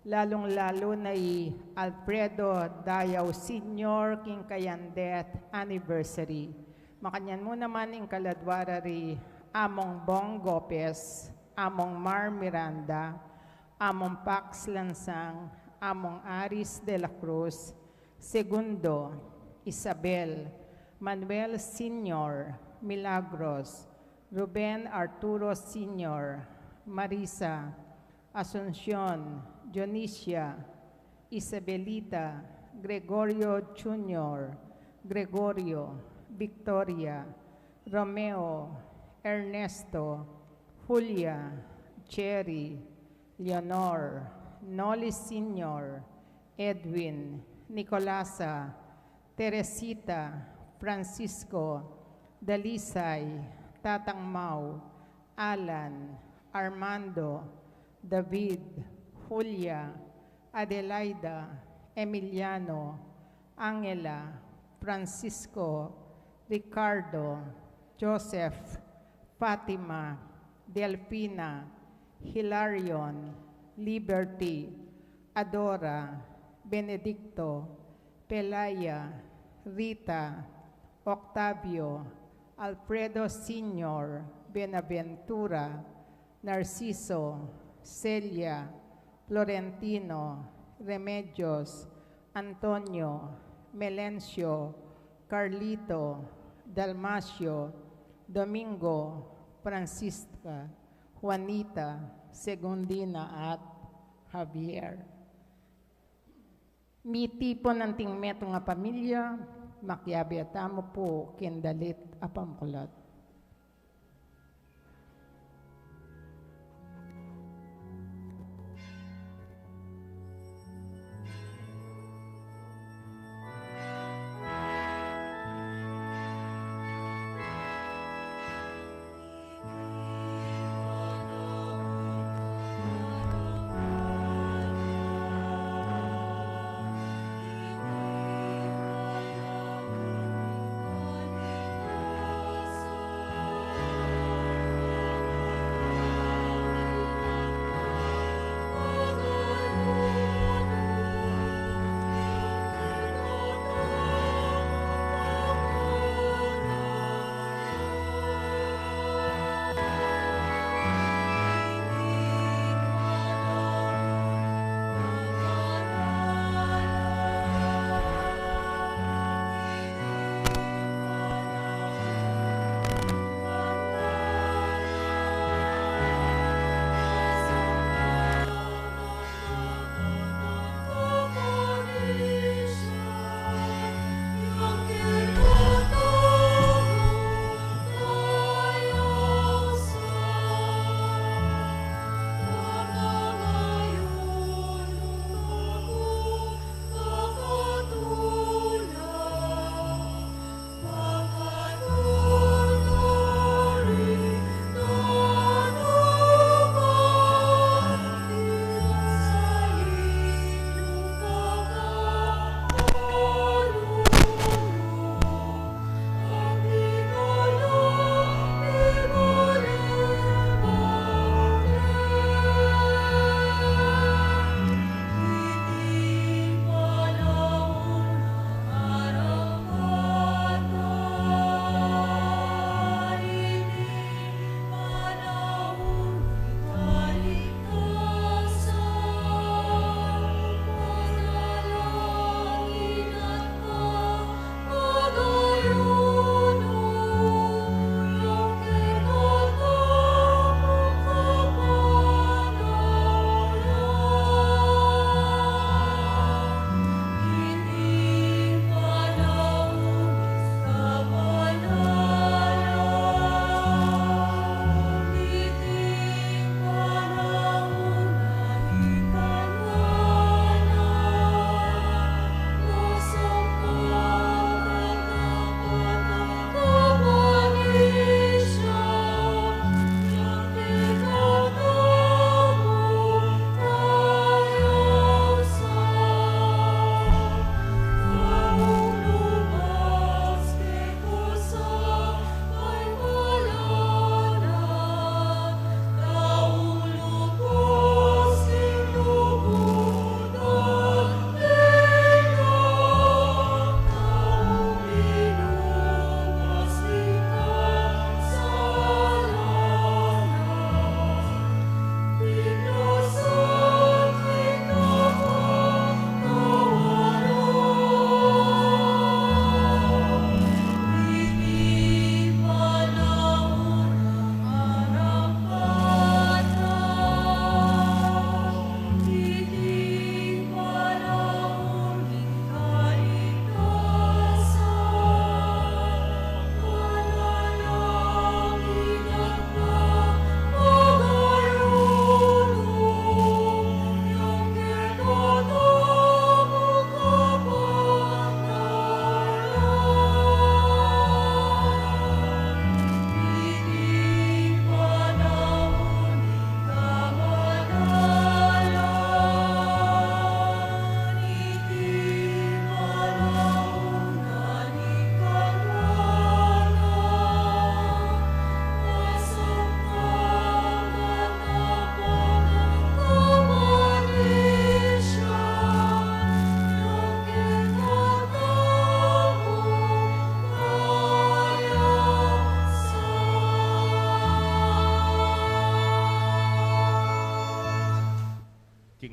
lalong-lalo na Alfredo Dayaw Sr. king kayan death anniversary. Makanyan mo naman ing kaladwara ri Among Bong Gopez, Among Mar Miranda, Among Pax Lansang, Among Aris de la Cruz, Segundo, Isabel, Manuel Sr., Milagros, Ruben Arturo Sr., Marisa, Asuncion, Dionisia, Isabelita, Gregorio Jr., Gregorio, Victoria, Romeo, Ernesto, Julia, Cherry, Leonor, Noli Sr., Edwin, Nicolasa, Teresita, Francisco, Dalisay, Tatang Mau, Alan, Armando, David, Julia, Adelaida, Emiliano, Angela, Francisco, Ricardo, Joseph, Fatima, Delpina, Hilarion, Liberty, Adora, Benedicto, Pelaya, Rita, Octavio, Alfredo Sr., Benaventura, Narciso, Celia, Florentino, Remedios, Antonio, Melencio, Carlito, Dalmacio, Domingo, Francisca, Juanita, Segundina at Javier. Miti po ng tingmeto nga pamilya, makiabiata mo po kindalit apamkulat. Praise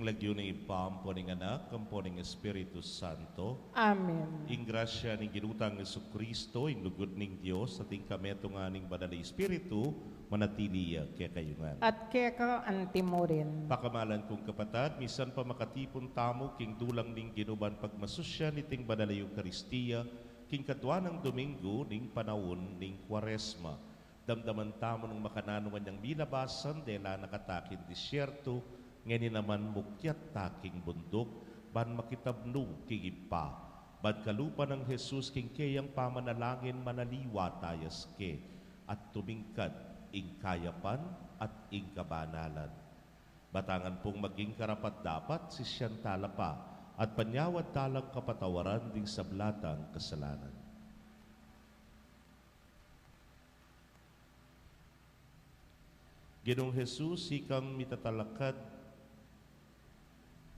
lagyo ng ipam po ng anak, kampo ng Espiritu Santo. Amen. Ing grasya ng ginutang Jesucristo, ing lugod ng Diyos, at ing kameto nga ng Banal na Espiritu, manatiliya kaya kayungan. At keka antimo rin. Pakamalan kong kapatad, misan pa makatipon tamo, king dulang ning ginuban pagmasusya niting Banal na Eucharistia, king katwa ng Domingo, ning panahon ning Kwaresma. Damdaman tamo ng makananuman niyang binabasan, dela nakatakin disyerto, ngayon naman mukyat taking bundok, ban makitabno kigipa. Ban kalupa ng Jesus king kayang pamanalangin manaliwa tayas ke, at tumingkad ing kayapan at ing kabanalan. Batangan pong maging karapat dapat si siyang talapa, at panyawad talang kapatawaran ding sablatang kasalanan. Ginong Jesus, ikang mitatalakad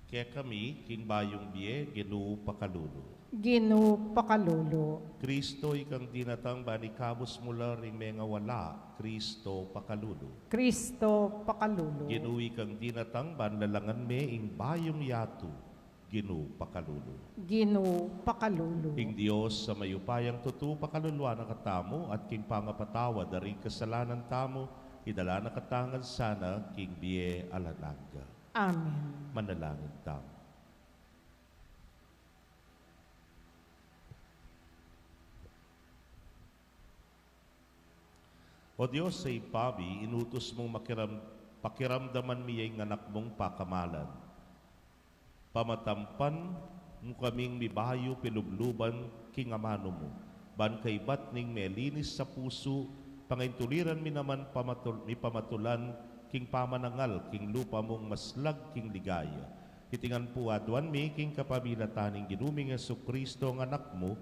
kaya kami, king bayong biye, ginu pakalulu. Ginu pakalulu. Kristo, ikang dinatang banikabos mula ring mga wala, Kristo pakalulu. Kristo pakalulu. Ginu ikang dinatang banlalangan me ing bayong yatu, ginu pakalulu. Ginu pakalulu. Ing Diyos sa mayupayang tutu pakaluluan na katamo at king pangapatawa daring kasalanan tamo, idala na katangan sana king biye alanaga. Amen. Manalangin tamo. O Diyos, sa ipabi, inutos mong pakiramdaman miyay ng anak mong pakamalan. Pamatampan mo kaming mibayo pilubluban king amano mo. Ban kay bat ning melinis sa puso, pangintuliran mi naman pamatulan king pamanangal, king lupa mong maslag, king ligaya. Hitingan po adwan mi, king kapabilataning ginuming Jesucristo ang anak mo,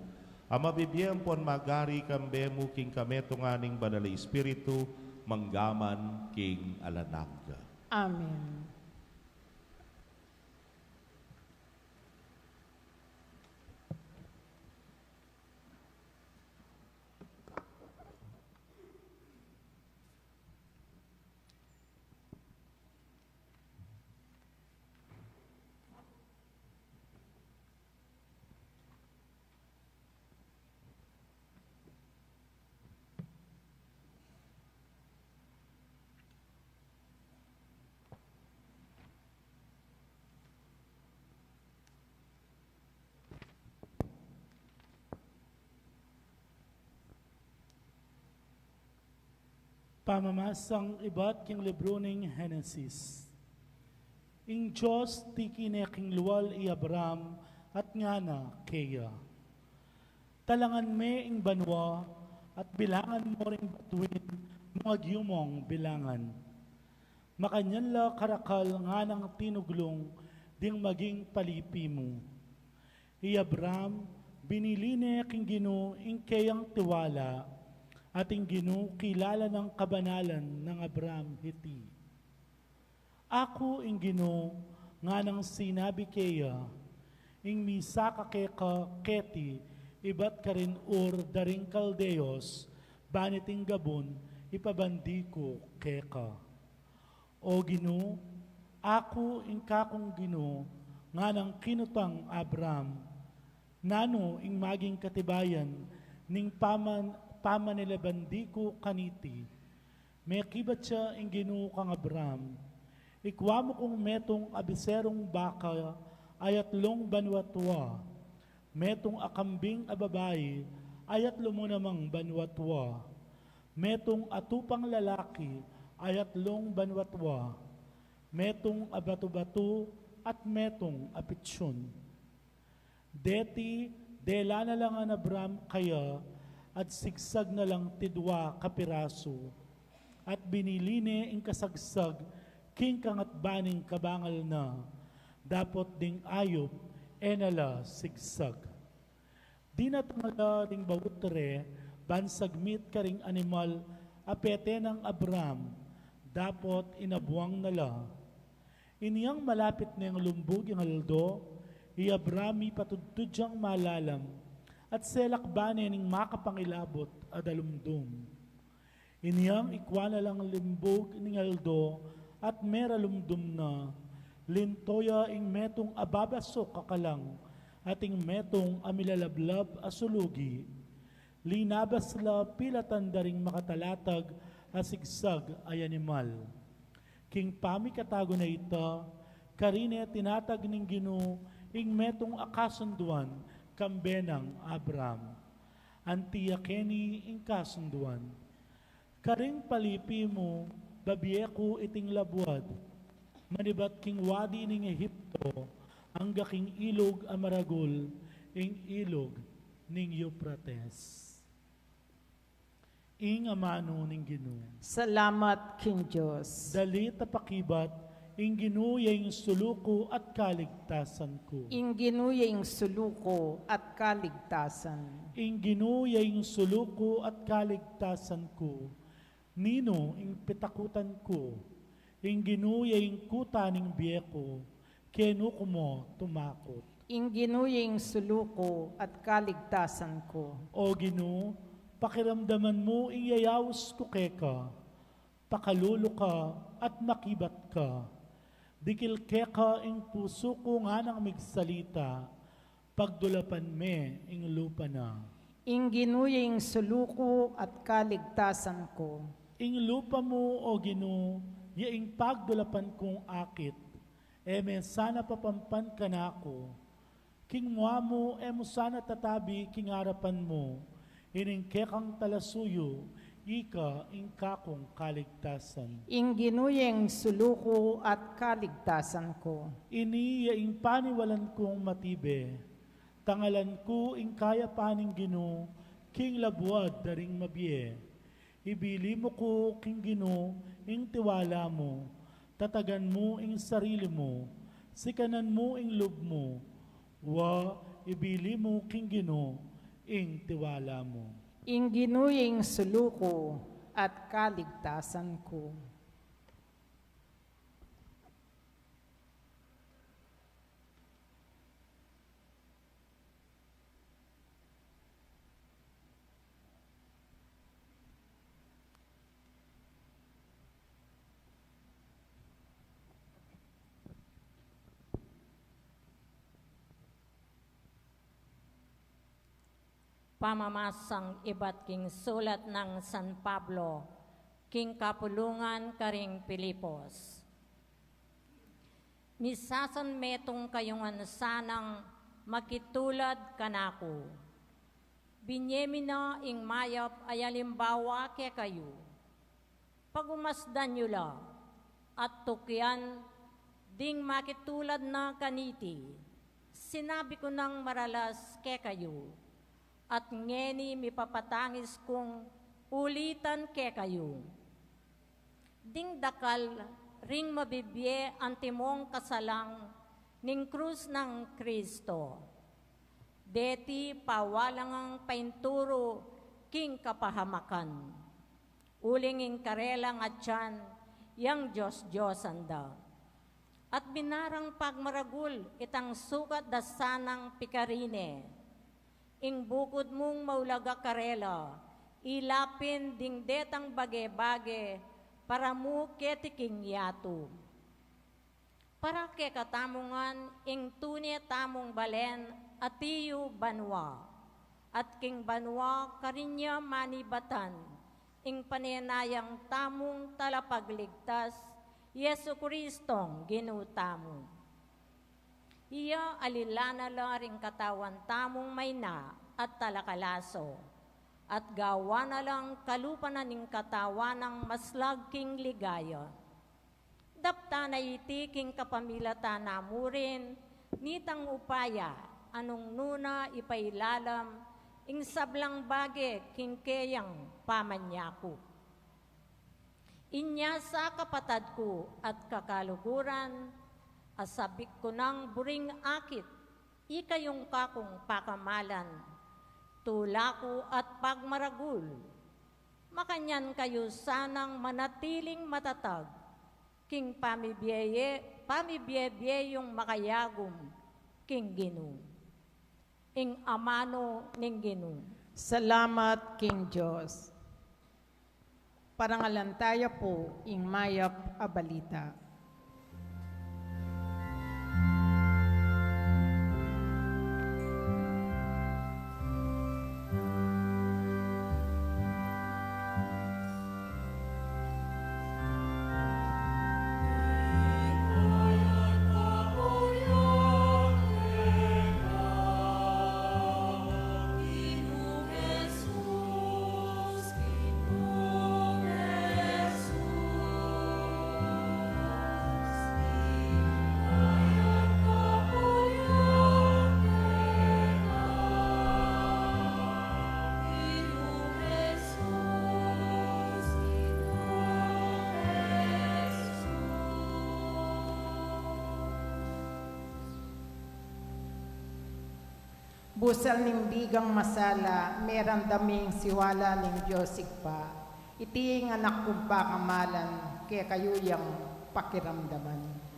ama bibiyang po ang magari kambe mo, king kameto nganing Banal na Espiritu, manggaman king alanaga. Amen. Pamamasang iba't king libro ng Genesis. Ing Diyos ti kineking luwal i Abraham at ngana keya. Talangan me ing banwa at bilangan mo ring batuin mga gyumong bilangan. Makanyan la karakal nga ng tinuglong ding maging palipi mo. I Abraham biniline king Gino ing kayang tiwala ating Gino kilala ng kabanalan ng Abraham hiti. Ako ing Gino nga nang sinabi kaya, ing misaka keka keti, ibat ka rin daring kaldeos, baniting gabon, ipabandi ko keka. O Gino, ako ing kakong Gino, nga nang kinutang Abraham, nano ing maging katibayan, ning pamanilabandi ko kaniti, may kibat siya ing Gino kang Abraham, ikwa mo kong metong abiserong baka, ayat long banwatwa, metong akambing ababayi, ayat mo namang banwatwa, metong atupang lalaki, ayat long banwatwa, metong abato-bato, at metong apitsyon. Deti, dela na lang ang Abraham kaya, at sigsag na lang tidwa kapiraso, at biniline ing kasagsag, king kangat baning kabangal na, dapot ding ayop, enala sigsag. Di natangala ring bawutre, bansagmit ka ring animal, apete ng Abraham, dapot inabuang nala. Iniyang malapit na yung lumbog yung haldo, i Abraham ipatudtudyang malalam, at selakbanin ng makapangilabot adalumdum. Iniyang ikwa na lang limbog ng aldo at meralumdum na, lintoya ing metong ababasok kakalang, ating metong amilalablab asulugi, linabas la pilatan daring makatalatag asigsag ay animal. King pami katago na ita, karine tinatag ning Ginoo ing metong akasunduan kambenang Abraham. Antiyakeni ing kasunduan. Karing palipi mo, babiyeko iting labuad, manibat king wadi ning Ehipto, ang gaking ilog amaragol, ing ilog ning Euphrates. Ing amano ning Ginoo. Salamat, King Diyos. Dali tapakibat, ing ginuyang suluko at kaligtasan ko. Ing ginuyang suluko at kaligtasan. Ing ginuyang suluko at kaligtasan ko. Nino ing pitakutan ko. Ing ginuyang kutaning biyeko. Keno ko mo tumakot. Ing ginuyang suluko at kaligtasan ko. O Ginoo, pakiramdaman mo ing yayaws ko keka. Pakalulo ka at makibat ka. Dikil keka ing puso ko nga nang migsalita, pagdulapan me ing lupa na. Ing ginuyang suluko at kaligtasan ko. Ing lupa mo, O Ginoo, yaing pagdulapan kong akit, eme sana papampan ka na ako. King mua mo, emo sana tatabi king harapan mo, ining kekang talasuyo, ika ing kakong kaligtasan. Ing ginuyang suluko at kaligtasan ko. Ini ing paniwalan kong matibe, tangalan ko ing kaya paning Ginoo, king labuad daring mabiye. Ibili mo ko king Ginoo, ing tiwala mo, tatagan mo ing sarili mo, sikanan mo ing loob mo, wa ibili mo king Ginoo, ing tiwala mo. Ing ginuyang suluko at kaligtasan ko. Pamamasang iba't king sulat ng San Pablo, king kapulungan karing Pilipos. Misasan metong kayungan sanang makitulad kanako. Binyemi na ing mayap ay alimbawa ke kayo. Pagumasdan nyo la at tukyan ding makitulad na kaniti. Sinabi ko ng maralas ke kayo. At ngeni mipapatangis kong ulitan ke kayo. Ding dakal ring mabibye ang timong kasalang ning krus ng Kristo. Deti pawalang ang painturo king kapahamakan. Uling ing karelang at tiyan, yang Diyos-Diyosan da. At binarang pagmaragul itang sukat da sanang pikarine. Ing bukod mong maulaga karela, ilapin ding detang bage-bage, para mo ketiking yato. Para ke katamungan, ing tunye tamong balen, atiyo banwa. At king banwa, karinya manibatan, ing panenayang tamong talapagligtas, Yesu Kristong ginutamo. Iya alilana la ring katawan tamong mayna at talakalaso, at gawa na lang kalupanan ning katawan ng maslag king ligaya. Dapta na iti king kapamilata namurin, nitang upaya, anong nuna ipailalam, ing sablang bage king keyang pamanyako. Inya sa kapatad ko at kakaluguran, asabik ko ng buring akit, ikayong kakong pakamalan, tulako at pagmaragul. Makanyan kayo sanang manatiling matatag, king pamibiyeye yung makayagom, king Ginoo. Ing amano ning Ginoo. Salamat, King Diyos. Parangalantaya po, ing mayap a balita. Busal ning bigang masala, meron daming siwala ning Diyosig pa. Iti nga nakumpa kamalan, kaya kayo yang pakiramdaman.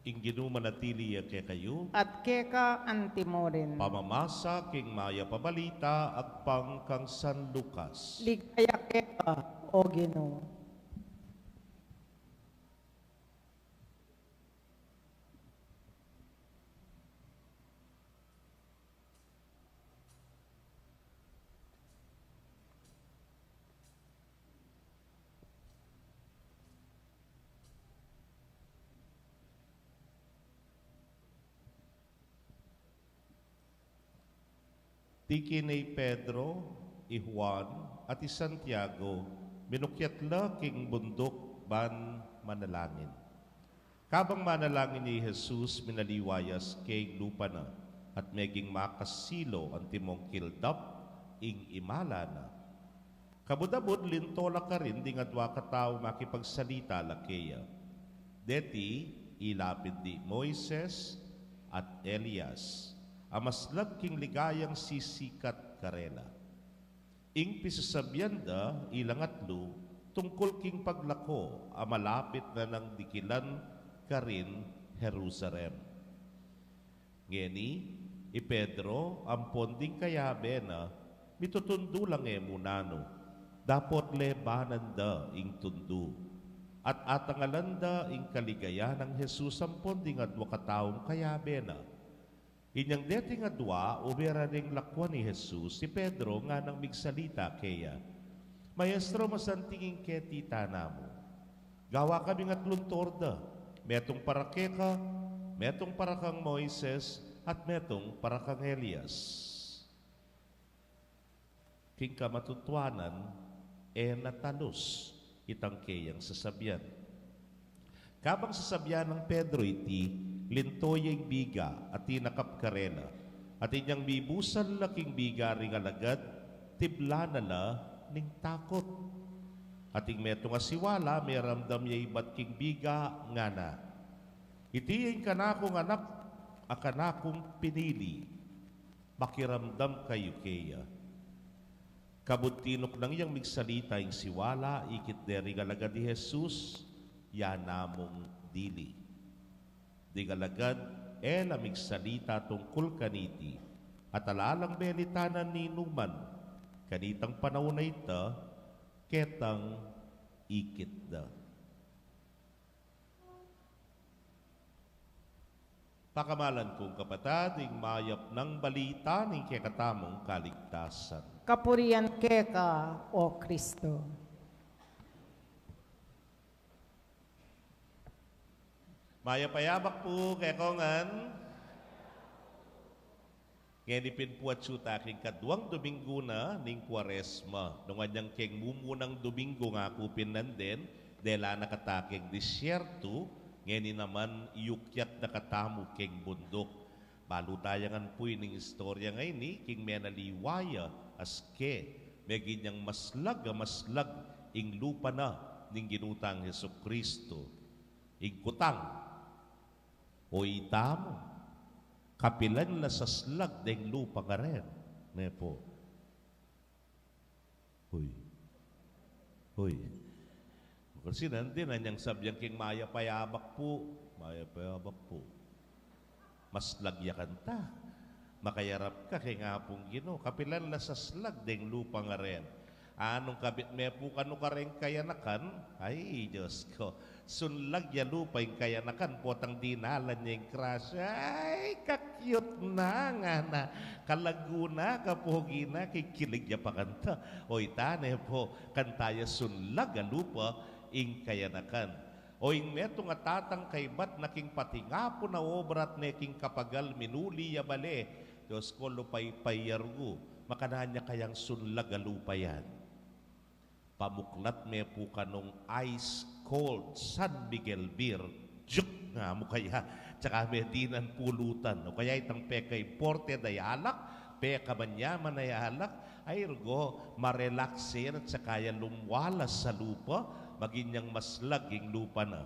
Inginu manatili kay kayo, At keka antimorin. pamamasa king maya pabalita at pangkang San Lucas. Ligaya keka, o Ginoo. Tiki ni Pedro, i Juan, at i Santiago, minukyatla king bundok ban manalangin. Kabang manalangin ni Jesus, minaliwayas kay lupa na, at meging makasilo ang timong kildap, ing imala na. Kabudabud lintola ka rin, di nga dwa katao makipagsalita lakeya. Deti, ilapid di Moises at Elias, amaslag king ligayang sisikat karela. Ing pisasabyanda ilangatlo, tungkol king paglako, amalapit na ng dikilan karin Jerusalem. Ngeni, i Pedro, ang ponding kayabe na, mitutundo lang munano, dapot lebanan da ing tundo. At atangalanda ing kaligaya ng Jesus ang ponding adwa kataong kayabe na, inyang deti nga dua, ubera ning lakwan ni Jesus, si Pedro nga nang migsalita kaya, Maestro, masantingin keti tanamo. Gawa kami nga tluntorda, metong para keka, metong para kang Moises, at metong para kang Elias. King kamatutuanan, natalos itang kayang sasabyan. Kabang sasabyan ng Pedro iti, lintoyeng biga at tinakap karela, at inyang bibusan laking biga ring alagad, tibla na la ning takot. At ing meto nga siwala, may ramdam niya ibat king biga nga na. Iti yung kanakong anak, akanakong pinili, makiramdam kayo kaya. Kabuntinok nang iyang migsalita yung siwala, ikit dering alagad ni Jesus, yanamong dili. Di galagad, lamig salita tungkol kaniti, at alalang belitanan ni Numan, kanitang panahon na ita, ketang ikit da. Pakamalan kong kapatad, ing mayap ng balita ng kekatamong kaligtasan. Kapurian keka, o Kristo. Maya-payabak po kay Kongan. Ngenipin po at suta aking kaduang Domingo na ning Kwaresma. Nung anyang keng mumunang Domingo nga kupin nandin, dela nakataking disyerto, ngeni naman iyukyat nakatamu keng bundok. Balutayangan po ning istorya ngayon ni king menaliwaya aske, meginyang maslag ing lupa na ning ginutang Heso Kristo. Ing kutang, o itamo, kapilan na sa slag deng lupa ka rin. Nepo. Huy. Kasi nandun, anyang sabyang king maya-payabak po. Mas lagyakan ta. Makayarap ka kay nga pong Ginoo. Kapilan na sa slag deng lupa nga rin. Anong kabit me po kano ka rin kayanakan? Ay, Diyos ko. Sunlag ya lupa yung kayanakan. Potang dinalan niya yung crush. Ay, kakyut na nga na. Kalaguna, kapogi na, kikilig ya pa kanta. O itane po, kantaya sunlag ya lupa yung kayanakan. O yung meto nga tatang kay bat naking patingapo na obrat neking kapagal minuli ya bale. Diyos ko lupay payargo. Makananya kayang sunlag ya lupa yan. Pamuklat me po kanong ice cold San Miguel beer. Juk nga mo kaya. Tsaka me dinan pulutan. O kaya itang pekay porte day alak. Peka manyaman ay alak. Ay ergo, marelaxin at saka yan lumwalas sa lupa. Maginyang maslaging lupa na.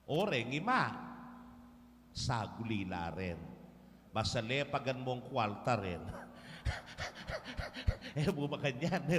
Oreng ima. Sagulila rin. Masalepagan mong kwalta rin. Bumakanyan,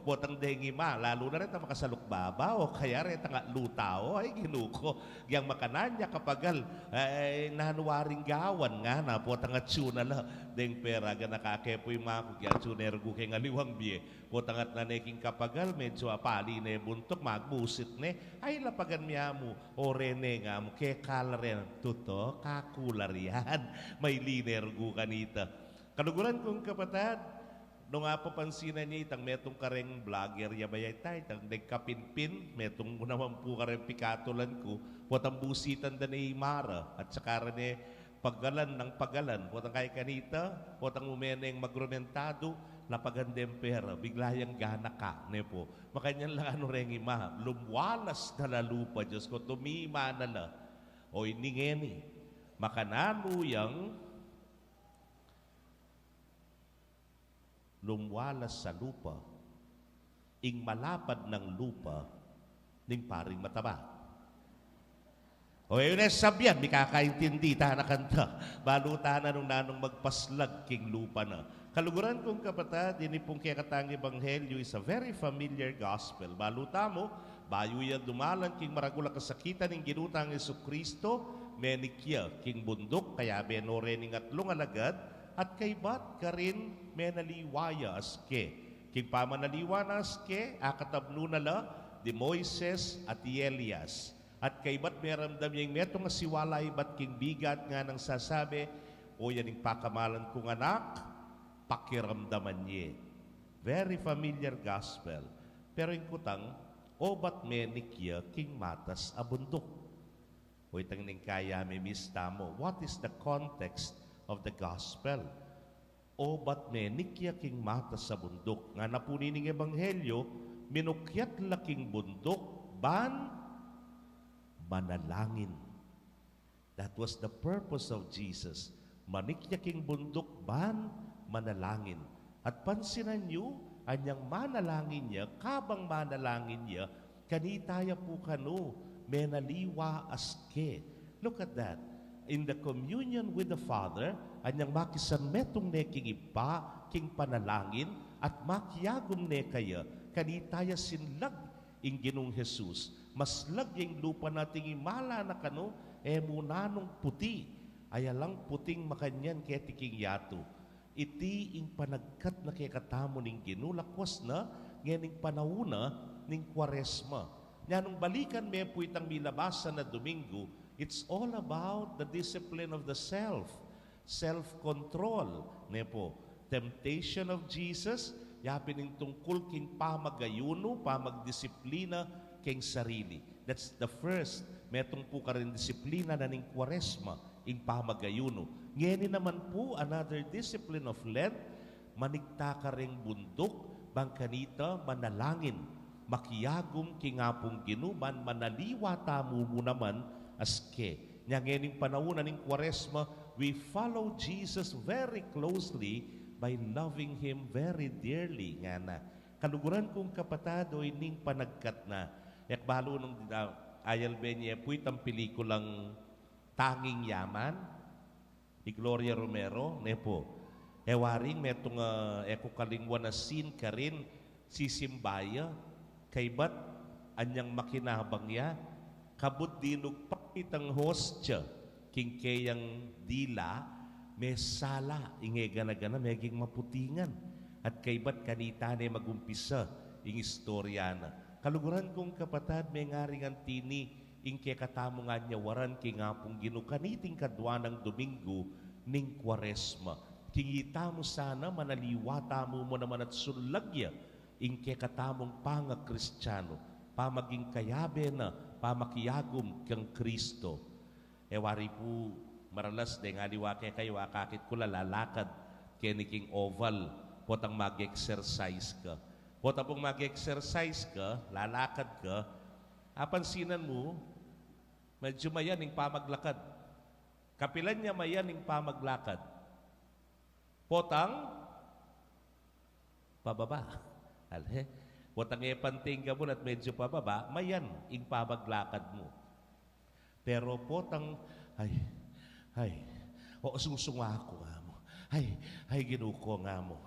botang dengi ma, lalo na rin ang makasalukbaba o kaya rin ang lutao, ay ginuko. Yang makananya kapagal, ay nanuwaring gawan nga na, botang at suna la, deng pera, ganakakepo yung mga kugyan, sunergo kay ngaliwang biye. Botang at naneking kapagal, medyo apali na buntok, magbusit ne, ay lapagan miya mo, o rene nga mo, kaya kalaren, tuto, kakular yan, may linergo kanita. Kaluguran kong kapatid, nung papansinan niya itang metong kareng vlogger yabayay tayo, itang nagkapinpin, metong naman po kareng pikatulan ko, potang busitan da ni Mara, at saka rin paggalan ng paggalan, potang kay kanita, potang umeneng magrumentado, napagandem pera, biglayang gana ka, ne po. Makanyan lang ano rin ima, lumwalas na lalupa, Diyos ko, tumima na la, o iningeni, makananuyang, lumwalas sa lupa, ing malapad ng lupa, ning paring mataba. O yun sabihan, may kakaintindi, tahan na kanta, baluta na nung nanong magpaslag king lupa na. Kaluguran kong kapatid, ini pong kikatang ebanghelyo is a very familiar gospel. Baluta mo, bayo yan dumalan king maragula kasakitan ng ginutang Jesucristo, menikya king bundok, kaya benore ning atlong alagad, at kay bat ka rin menaliwaya aske. King pamanaliwa na aske, akatabno na la, di Moises at di Elias. At kay bat meramdam yung metong asiwalay, bat king bigat nga nang sasabi, o yan yung pakamalan kong anak, pakiramdaman niya. Very familiar gospel. Pero yung kutang, o bat menikya king matas abundok. O itang ning kaya may mista mo. What is the context of the gospel? O bat menikya king mata sa bundok. Nga na po nining ebanghelyo, minukyat laking bundok, ban manalangin. That was the purpose of Jesus. Manikya king bundok, ban manalangin. At pansinan nyo, anyang manalangin niya, kabang manalangin niya, kanitaya po kano, menaliwa aske. Look at that. In the communion with the Father, anyang makisan metong neking ipa, king panalangin, at makiyagom ne kaya, kanitaya sinlag ing Ginong Jesus. Maslag yung lupa nating imala na kano, munanong puti, ayalang puting makanyan kaya tiking yato. Iti ing panagkat na kaya katamo ning ginulakwas na, nganing panahuna ning Kwaresma. Nyanong balikan me po itang milabasan na Domingo, it's all about the discipline of the self, self-control. Nepo, temptation of Jesus, yapin ng tungkol king pamagayuno, pamagdisiplina king sarili. That's the first, metong po ka rin disiplina na ning Kwaresma, ing pamagayuno. Ngeni naman po, another discipline of Lent, manigta ka ring bundok, bangkanita, manalangin, makiyagom kingapong ginuman, manaliwa tamo mo naman, aske. Nyangening panahon ng Kwaresma, we follow Jesus very closely by loving Him very dearly. Nga na. Kaluguran kong kapatado, ining panagkat na. Yakbalo nung ayal benye, puwitang pelikulang Tanging Yaman, ni Gloria Romero, nepo. Ewaring, metong eko kalingwan na scene ka rin, si Simbaya, kay bat, anyang makinabang ya, kabut dinug pakitang hostya, king kayang dila, may sala, inge gana-gana, meging maputingan. At kay ba't kanita na magumpisa ing istorya na. Kaluguran kong kapatad, may ngaring antini, ing kaya katamo nga niya waran kay nga pong ginukaniting kadwa ng Domingo ning Kwaresma. Kingita mo sana, manaliwata mo naman at sulagya, ing kaya katamong panga Kristiyano, pamaging kayabe na, pamakiyagom kang Kristo. Wari po, maralas de nga liwa kaya kayo, akakit ko lalakad, kaya ni King Oval, potang mag-exercise ka. Potang pong mag-exercise ka, lalakad ka, apansinan mo, medyo mayaning pamaglakad. Kapilan niya mayaning pamaglakad. Potang, pababa. Alhe, potang epanting ka mo at medyo pababa, mayan ing pamaglakad mo. Pero potang, o susunga ako nga mo. Ginuko nga mo.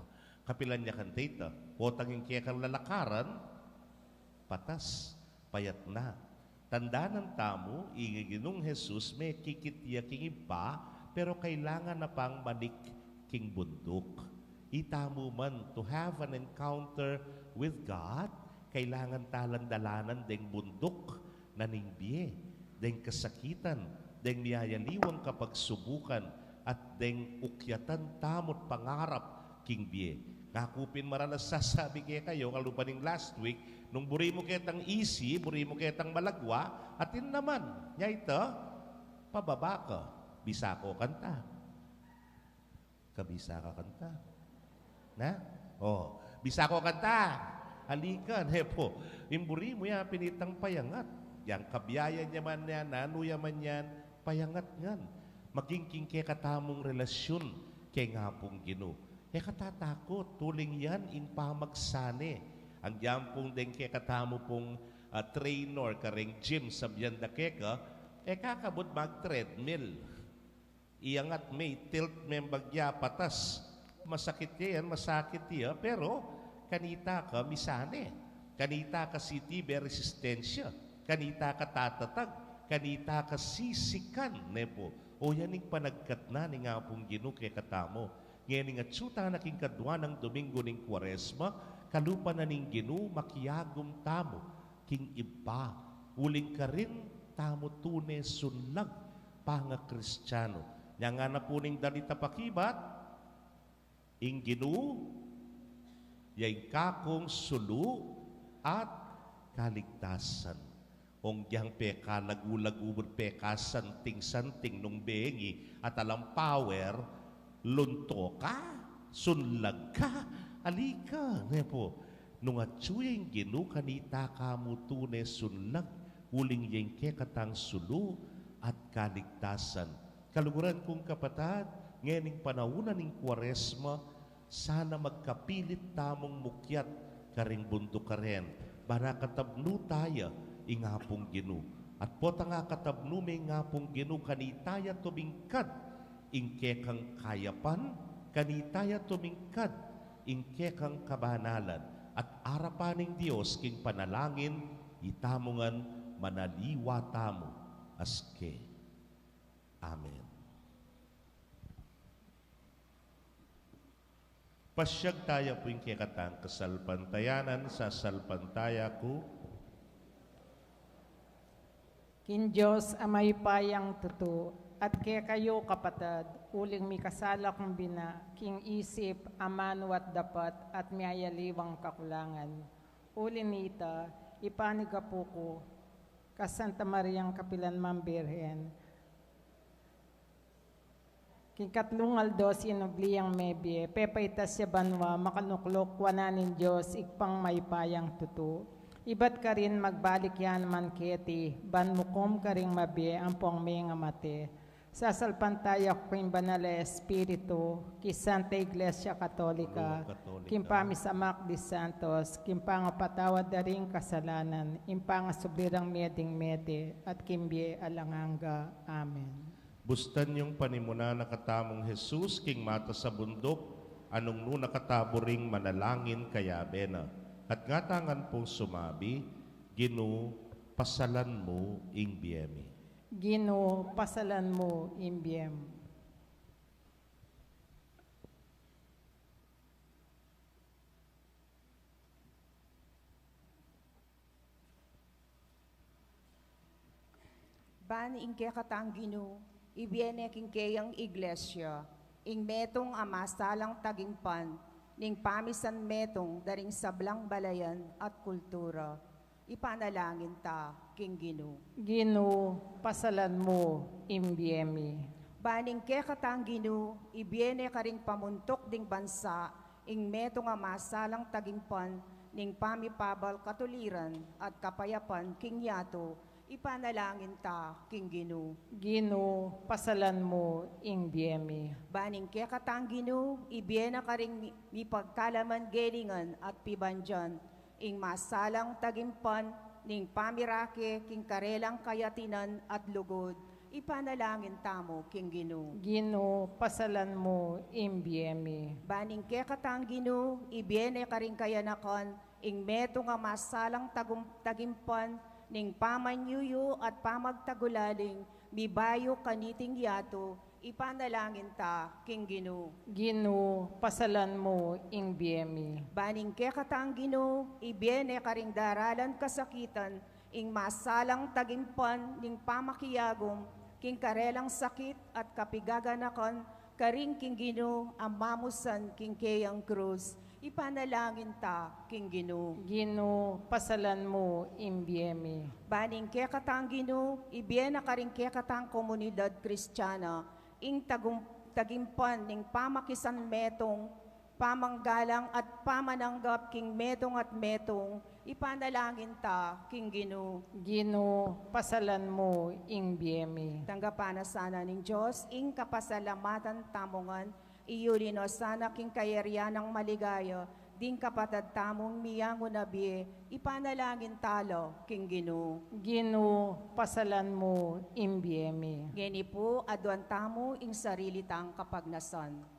Kapilan niya kan tita, potang ing kaya kang lalakaran, patas, payat na. Tanda ng tamo, Ginong Jesus, may kikitya king iba, pero kailangan na pang manik king bundok. Itamo man, to have an encounter with God, kailangan talandalanan deng bundok na ningbiye, deng kasakitan, deng miyayaliwang kapagsubukan, at deng ukyatan tamot pangarap king biye. Nakupin maranas sasabi kayo, kalupaning last week, nung buri mo ketang easy, buri mo ketang malagwa, atin naman, niya ito, pababa ka, bisa ko kanta. Kabisa ka kanta. Na? Bisa ko kanta. Halikan, hepo. Imburi mo yan, pinitang payangat. Yang kabiyaya niya man yan, nanuya man yan, payangat ngan. Maging kay katamong relasyon kay nga pong Ginoo. Katatakot, tuling yan in pamagsane. Ang yampong din kay katamo pong trainer, kareng gym sa biyanda keka, kakabot mag-treadmill. Iyangat may tilt may bagya patas. Masakit yan, masakit yan, pero kanita ka misane. Kanita ka sitibe resistensya. Kanita ka tatatag. Kanita ka sisikan. Nepo. O yan yung panagkat na ni nga pong Ginoo kay katamo. Ngayon nga tsuta na king kadwa ng Domingo ning Kwaresma, kalupa na ning Ginoo makiyagom tamo, king iba, uling ka rin tamo tune sunlag, panga Kristiyano. Nya nga na po ning dalita pakibat, ing Ginoo, yay kakong sulu at kaligtasan. Ong diyang peka lagu-lagubod peka santing-santing nung bengi at alam power, lunto ka, sunlag ka, alika. Nepo, nung atsuya yung Ginoo kanita ka mo tune sunlag, uling yung kekatang sulu at kaligtasan. Kaluguran kong kapatad, ngayon panahon ng Kwaresma, sana magkapilit tamong mukyat karing bundok karen, para katabno tayo ingapong Ginoo. At pota nga katabno may ngapong Ginoo kanitaya tumingkad, ingkekang kayapan, kanitaya tumingkad, ingkekang kabanalan, at arapaning Diyos king panalangin, itamungan manaliwa tamo, aske. Amen. Pasyag tayo po yung kekatang kasalpantayanan sa salpantaya ko. Kin Diyos amay payang tuto, at kaya kayo kapatad, uling mi kasala kong bina, king isip, amano at dapat, at miyayaliwang kakulangan. Uli nita, ipaniga po ko, ka Santa Mariang Kapilan Mambirhen, king katlong aldos inubliyang mebye, pepaitas siya banwa, makanuklok, wananin Diyos, ikpang may payang tuto. Ibat ka rin magbalik yan man keti, banmukom ka rin mabye, ampong may nga mate. Sasalpantaya ko yung banal na Espiritu, ki Santa Iglesia Katolika, kimpami sa Mac de Santos, kimpanga patawad na rin kasalanan, impanga sublirang meding mede, at kimbye alanganga. Amen. Bustan yung panimuna na katamong Jesus, king mata sa bundok, anong nung nakataboring manalangin kaya bena. At ngatangan pong sumabi, Ginoo, pasalan mo ing biyemi. Ginoo, pasalan mo imbiyem. Ban ingke katang Ginoo, ibiene kingkeyang iglesia, ing metong amasalang tagimpan, ning pamisan metong daring sablang balayan at kultura. Ipanalangin ta, King Ginoo. Ginoo, pasalan mo, imbiemi. Baning ke katang Ginoo, ibiene karing pamuntok ding bansa, ing metong amasalang tagimpan, ning pamipabal katuliran at kapayapan king yato, ipanalangin ta, King Ginoo. Ginoo, pasalan mo, imbiemi. Baning ke katang Ginoo, ibiena karing mi pagkalaman gelingan at pibandyan, ing masalang tagimpan, ning pamirake king karelang kayatinan at lugod, ipanalangin tamo, King Ginoo. Ginoo, pasalan mo, imbiemi. Baning ke katang Ginoo, ibiene karing kayanakan, ing meto nga masalang tagimpan, ning pamanyuyo at pamagtagulaling, mibayo kaniting yato, ipanalangin ta, King Ginoo. Ginoo, pasalan mo, imbiemi. Baning ke katang Ginoo, ibiene karing daralan kasakitan, ing masalang tagimpan, ning pamakiyagom, king karelang sakit at kapigaganakan, karing King Ginoo, amamusan king keyang krus, ipanalangin ta, King Ginoo. Ginoo, pasalan mo, imbiemi. Baning ke katang Ginoo, ibiena karing ke katang komunidad Kristiyana, ing tagimpan ning pamakisan metong, pamanggalang at pamananggap king metong at metong, ipanalangin ta, King Ginoo. Ginoo, pasalan mo, imbiemi. Tanggapan na sana ning Diyos, ing kapasalamatan tamongan, iyulino sana king kayarianang maligaya, ding kapatad tamong miyango nabi, ipanalangin talo, King Ginoo. Ginoo, pasalan mo, imbiemi. Geni po, aduan tamo ing sarili tang kapagnasan.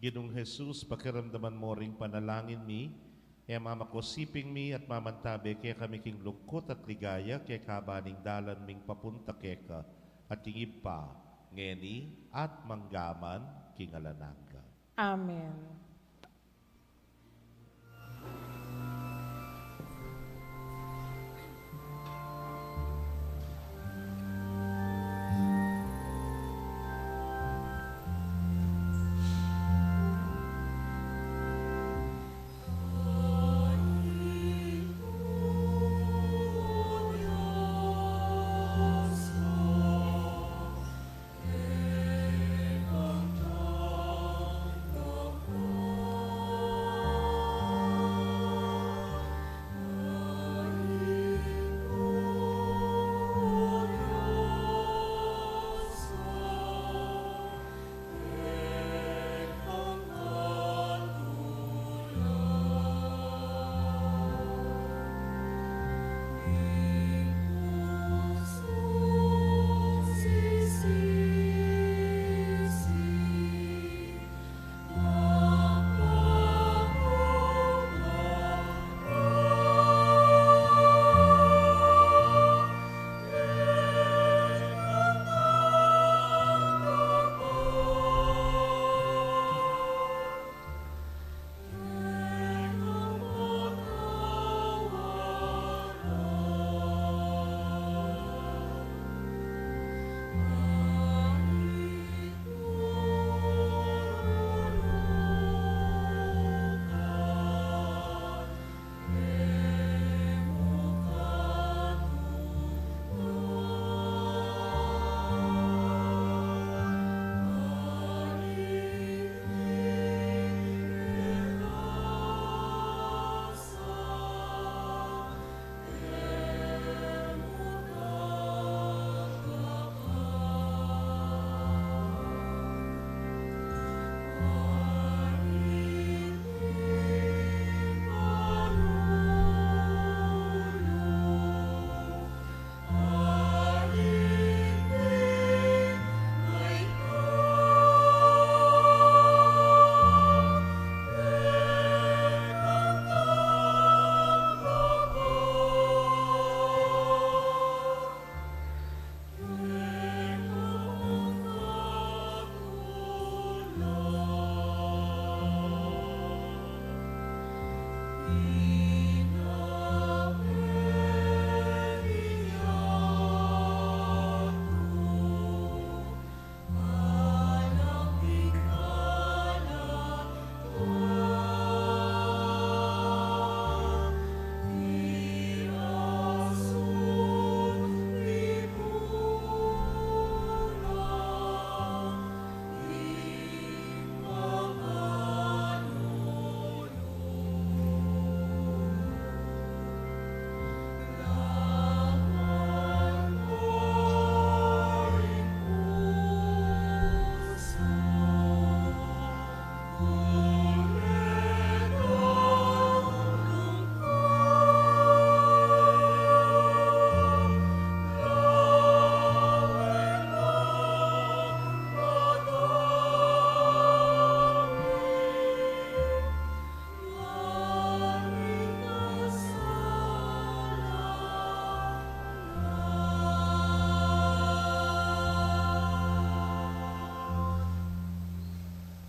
Ginong Jesus, pakiramdaman mo ring panalangin mi, kaya mamakosiping mi at mamantabi kaya kami king lungkot at ligaya kaya kabaning dalan ming papunta keka at king ipa, ngeni at manggaman king alananga. Amen. Amen.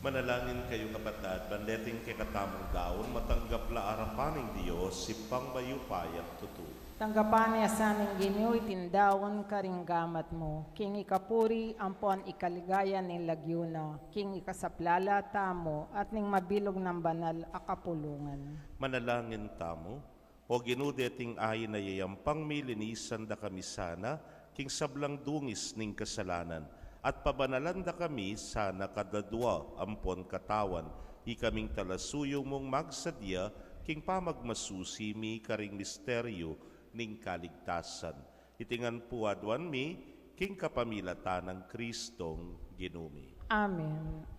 Manalangin kayo kapatid, bandeting kikatamong daon, matanggap la arapaning Diyos, si pangmayupayang tutu. Tanggapan niya sa ning Ginoo itindawon karing gamat mo. King ikapuri ampon ikaligaya ning lagyuna. King ikasaplala tamo at ning mabilog ng banal akapulungan. Manalangin tamo, o ginudeting ayin na yayampang milinisan da kami sana, king sablang dungis ning kasalanan. At pabanalan da kami sana kadadwa ampon katawan, ikaming talasuyong mong magsadya, king pamagmasusi mi karing misteryo ning kaligtasan. Itingan puadwan mi, king kapamilatan ng Kristong Ginumi. Amen.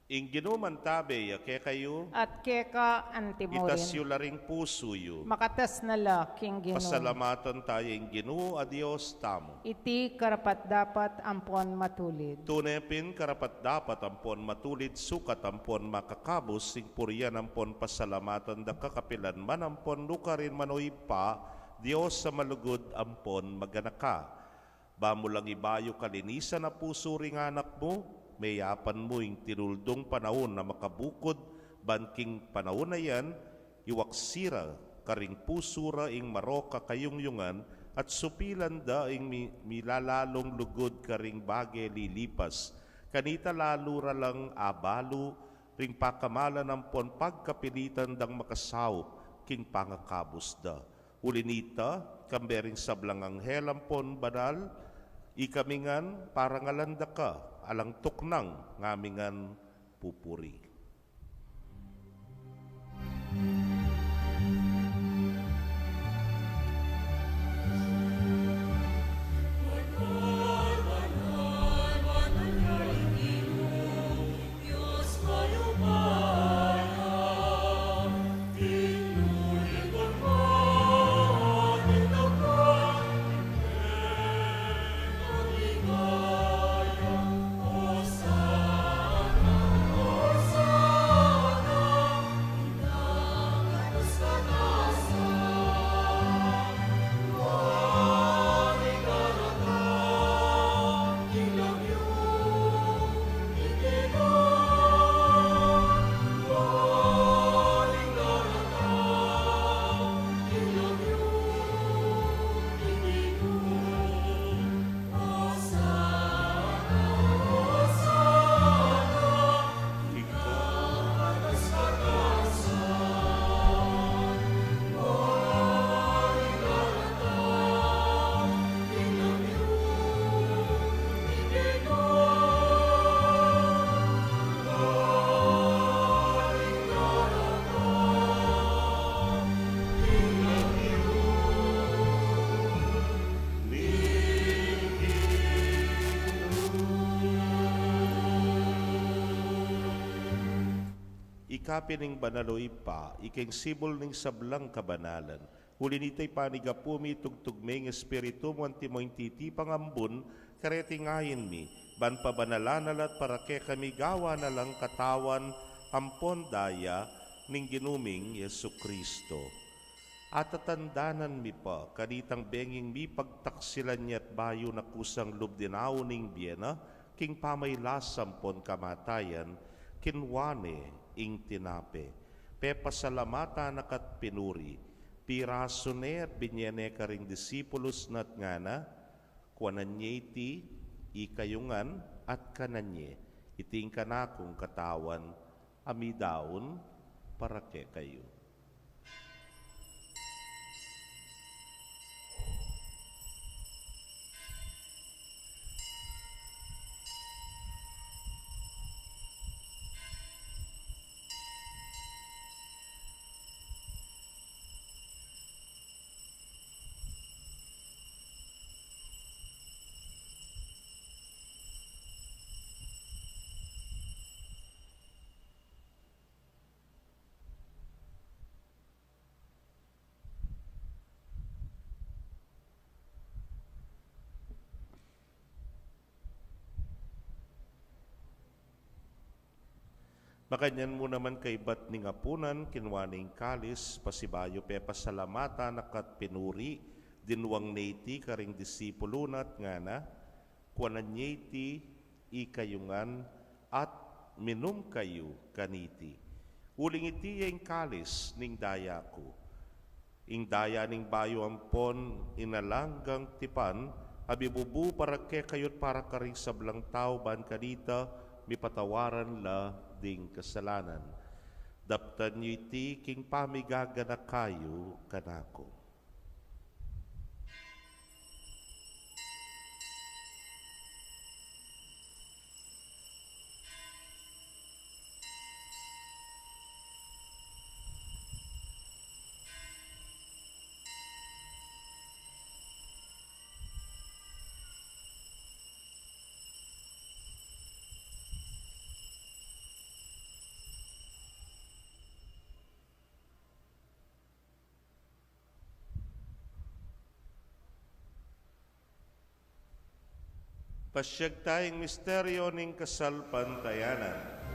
Ing ginuman tabe ya ke kayo, At keka antimorin. itasyo laring puso yu. Makatas na la, King Ginoo. Pasalamatan tayo ing Ginoo a Dios tamo. Iti karapat dapat ampon matulid. Tunepin karapat dapat ampon matulid sukat ampon makakabos sing purian ampon pasalamatan da kakapilan man ampon lukarin manoy pa Dios sa malugod ampon maganaka. Bamo lang ibayo kalinisan na puso ring anak mo, mayapan mo ing tinuldong panahon na makabukod, banking panahon na yan, iwaksira karing pusura ing maroka kayungyungan at supilan da ing milalalong lugod karing bagay lilipas. Kanita lalura lang abalo, ring pakamalan ng pon pagkapilitan dang makasawop, king pangakabos da. Ulinita, kambering sablang anghel ampon banal, ikamingan parangalanda ka, alang tuknang ngamingan pupuri. Ikapining banaloy pa, iking sibol ning sablang kabanalan. Huli nito'y panigapumi tugtugming espiritu mo antimoy titi pangambun, karetingayin mi, ban pabanalanalat para ke kami gawa na lang katawan, ampon daya, ning ginuming Yesu Kristo. At tatandanan mi pa, kanitang benging mi pagtaksilan niya't bayo na kusang lubdinaw ning biyena, king pamaylasam pon kamatayan, kinwane ing tinape, pepasalamata nakat pinuri, pirasone at binyene karing disipulos nat ngana, kuananye iti ikayungan at kananye, iting kanakong katawan, amidaon para ke kayo. Makanyan mo naman kay bat ning apunan, kinwaning kalis, pasibayo pe pasalamata nakat pinuri, dinwang neiti karing disipulunat nga na, kuanan neiti ikayungan at minum kayo kaniti. Uling iti yung kalis ning daya ko. Ing daya ning bayo ampon inalanggang tipan, abibubu para ke kayot para karing sablang tao ban kanita, mipatawaran la ding kasalanan. Daptan nyo iti king pamigagana kayo kanako. Pasyag tayong misteryo ning kasalpantayanan.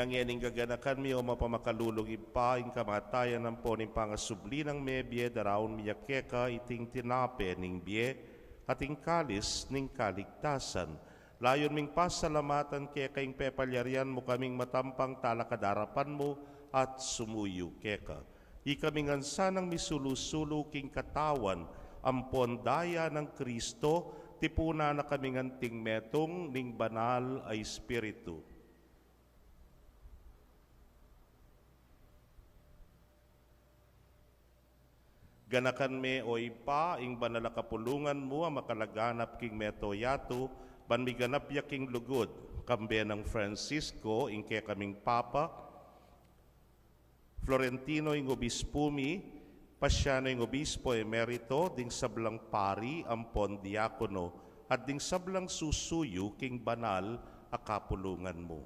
Ang yaning gaganakan mi o mapamakalulog ipa ing kamatayan ng po ning pangasubli ng mebye daraon miyakeka iting tinape ning bie ating kalis ning kaligtasan. Layon ming pasalamatan kaya kaing pepalyarian mo kaming matampang talakadarapan mo at sumuyo keka. Ikaming ansanang misulusulo king katawan ampon daya ng Kristo tipuna na kaming anting metong ning banal ay Espiritu. Ganakan me o ipa, ing banala kapulungan mo, makalaganap king metoyato, banmiganap ya king lugod, kambe ng Francisco, ing kaya kaming Papa, Florentino ing obispumi, Pasyano ing obispo emerito, ding sablang pari, ampon diakono, at ding sablang susuyo king banal a kapulungan mo.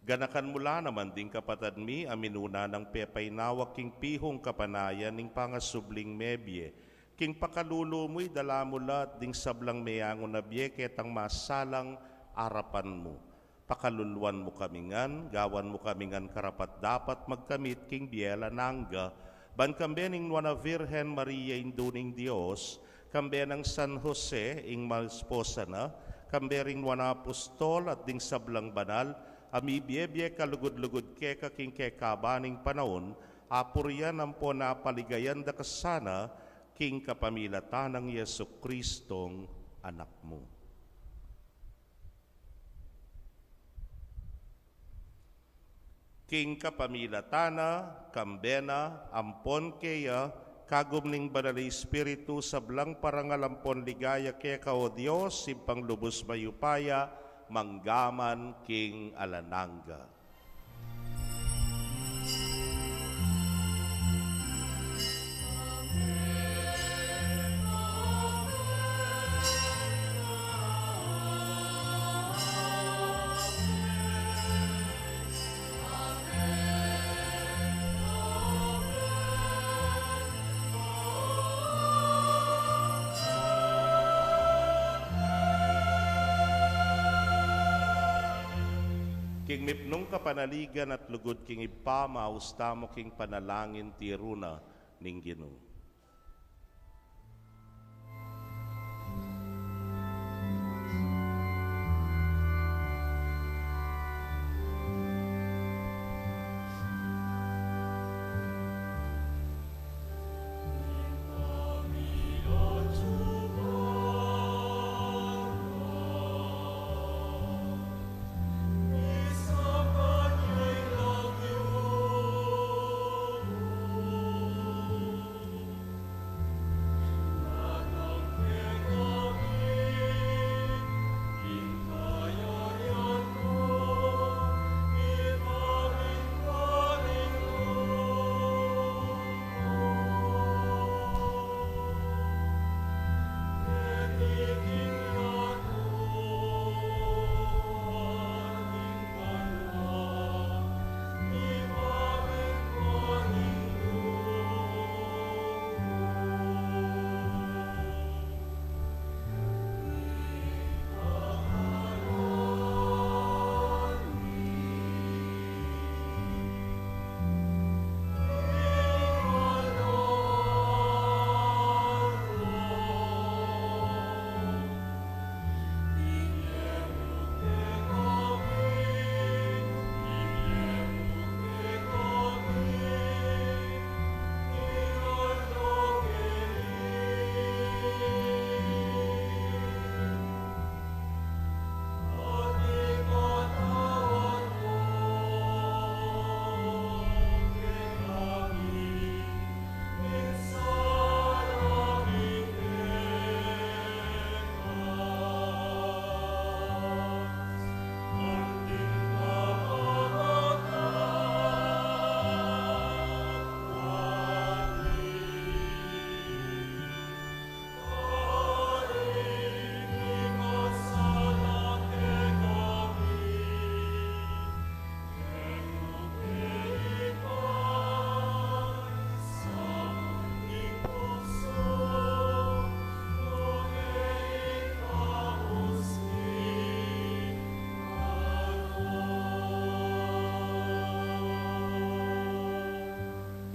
Ganakan mula naman ding kapatad mi, aminuna ng pepay nawak king pihong kapanayan ning pangasubling mebye. King pakalulo mo'y dala mula ding sablang meyangon na biye ketang masalang arapan mo. Pakaluluan mo kamingan, gawan mo kamingan karapat dapat magkamit king biela nangga, ban kambe ning Nuana Virgen Maria induning Dios, kambe ng San Jose ing malsposa na, kambe ring Nuana Apostol at ding sablang banal, ami biyebye kalugod-lugod keka king kekabaning panahon, apuryan ang po na paligayan da kasana king kapamilatan ng Yesu Kristong anak mo. King kapamilatana, kambena, ampon keya, kagum ning banal Espiritu sablang parangalampon ligaya keka o Dios, simpang lubos mayupaya, manggaman king alananga. King mipnong kapanaligan at lugod king ipamaus tamo king panalangin ti runa ning Ginoo.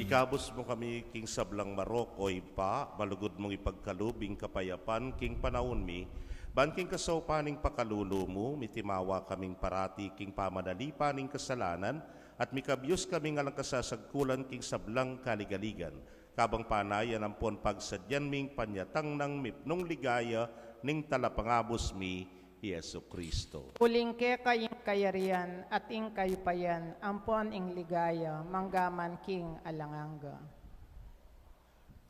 Ikabos mo kami, king sablang marok o ipa, malugod mong ipagkalubing kapayapan, king panahon mi, ban king kasaupaning pakalulo mo, mitimawa kaming parati, king pamadalipaning kasalanan, at mikabyos kami nga lang kasasagkulan, king sablang kaligaligan. Kabang panayan ang pon pagsadyan ming panyatang ng mipnong ligaya, ning talapangabos mi, Yesu Kristo. Uling ke kayong kayarian at ing kayupayan, ampon ing ligaya, manggaman king alanganga.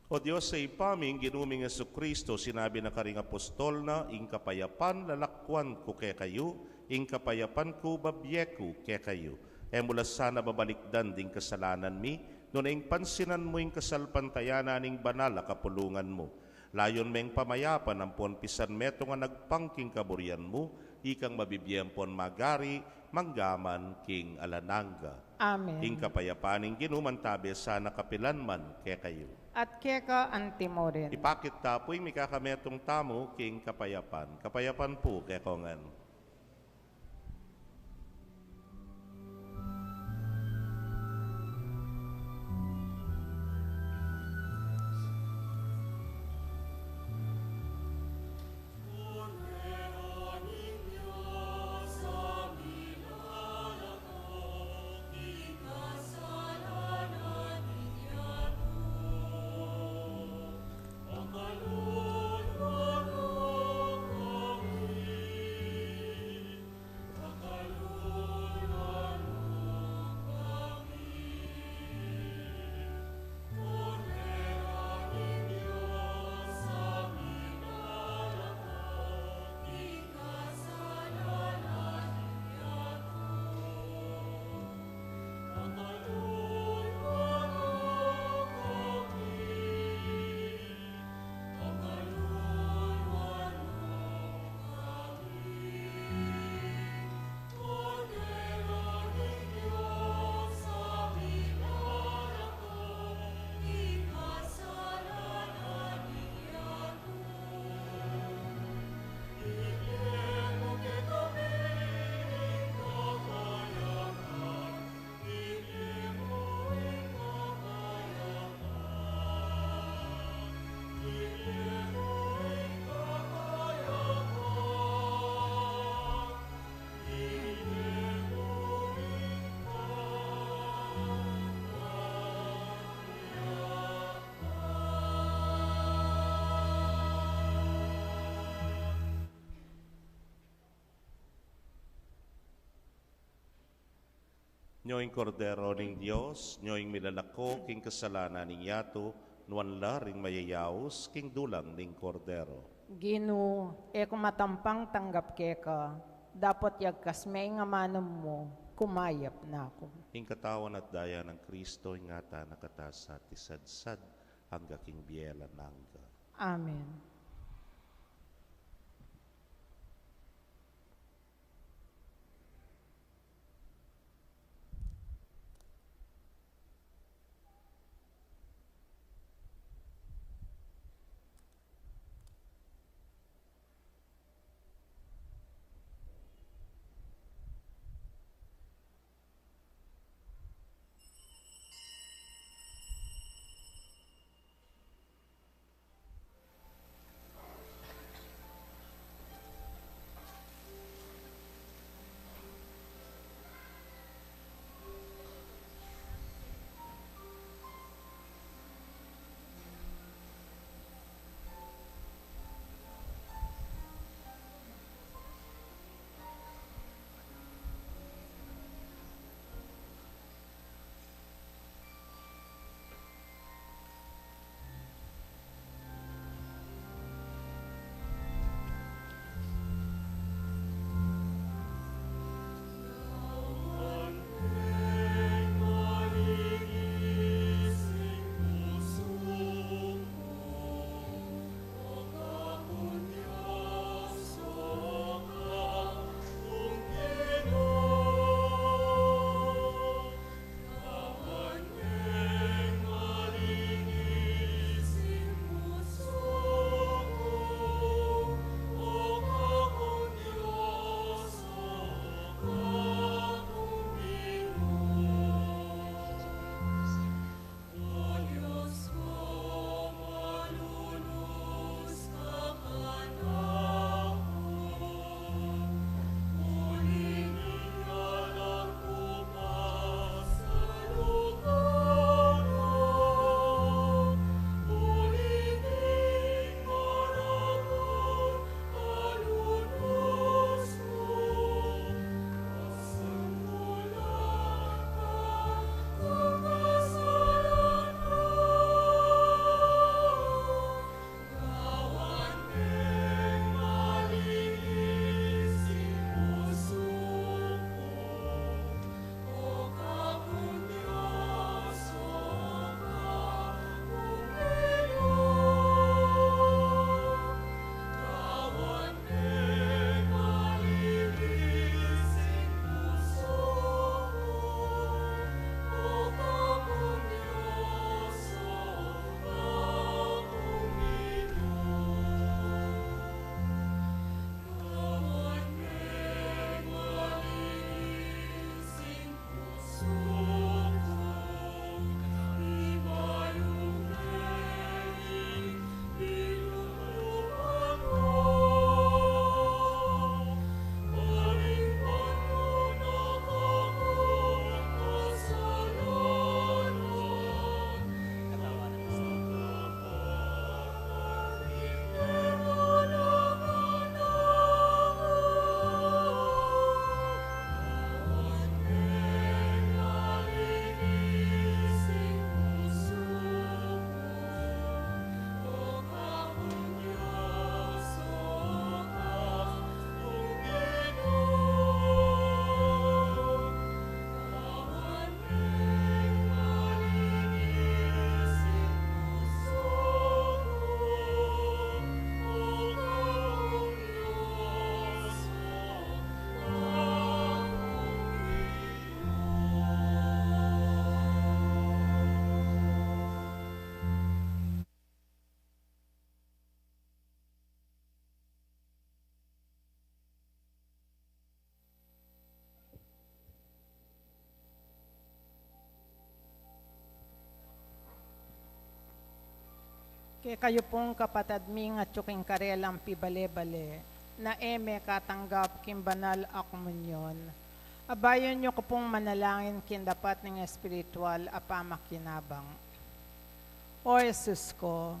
O Diyos sa ipaming, ginuming Yesu Kristo, sinabi na karing apostol na, ing kapayapan lalakwan ko ke kayo, ing kapayapan ko babyeku ke kayo. Mula sana babalikdan ding kasalanan mi, noon ing pansinan mo ing kasalpantayanan ing banal a kapulungan mo. Layon meng pamayapan ang pon pisan meto nga nagpangking kaburian mo, ikang mabibiyang pon magari, manggaman king alananga. Amen. Ing kapayapaning ginuman tabi sana kapilanman ke kayo. At keka antimorin. Ipakit tapoy mikakametong tamo king kapayapan. Kapayapan po ke kongan. Nyoing kordero ning Dios, nyoing milalako king kasalanan ning yato, nuanla ring mayayaos king dulang ning kordero. Ginu, kung matampang tanggap ka, dapat yagkas may nga manam mo, kumayap na ako. Ing katawan at daya ng Kristo, ingata nakatasa tisadsad, hangga king biyela nangga. Amen. Kaya kayo pong kapatad mi nga tsuking karelang pibale-bale, na eme katanggap kin banal a komunyon. Abayon nyo ko pong manalangin kin dapat ng espiritual a pamakinabang. O Jesus ko,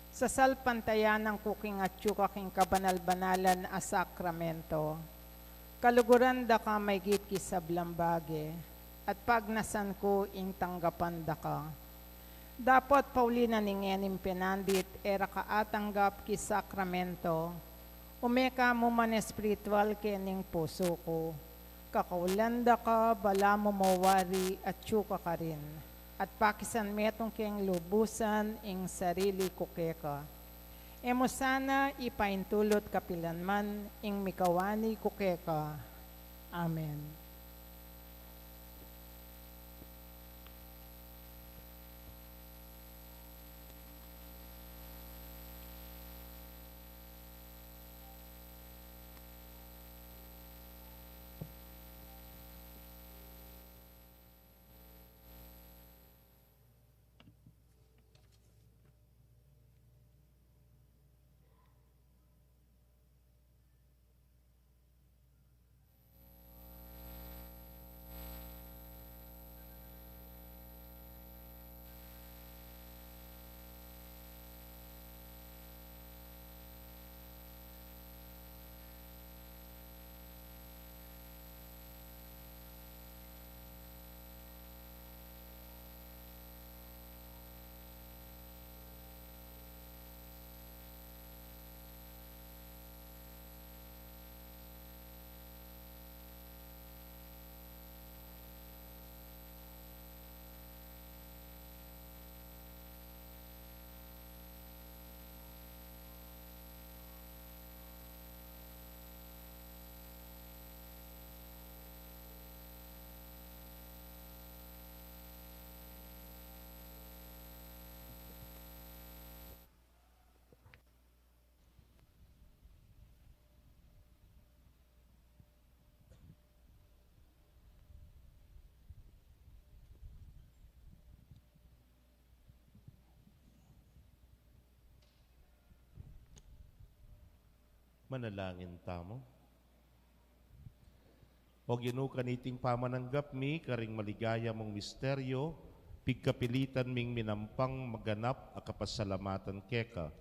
sa salpantayan ng kuking at tsuka king kabanal-banalan a sakramento, kaluguran da ka may git kisab lambage, at pag nasan ko ing tanggapan da ka. Dapat Paulina ningenim pinandit era kaatanggap ki sakramento, umeka mo man espiritual kening puso ko. Kakaulanda ka, bala mo mawari at tsuka ka rin. At pakisan metong keng lubusan ing sarili ko keka. Emo sana ipaintulot kapilanman ing mikawani ko keka. Amen. Manalangin tamo. O Ginoo kaniting pamananggap mi, karing maligaya mong misteryo, pigkapilitan ming minampang maganap a kapasalamatan keka.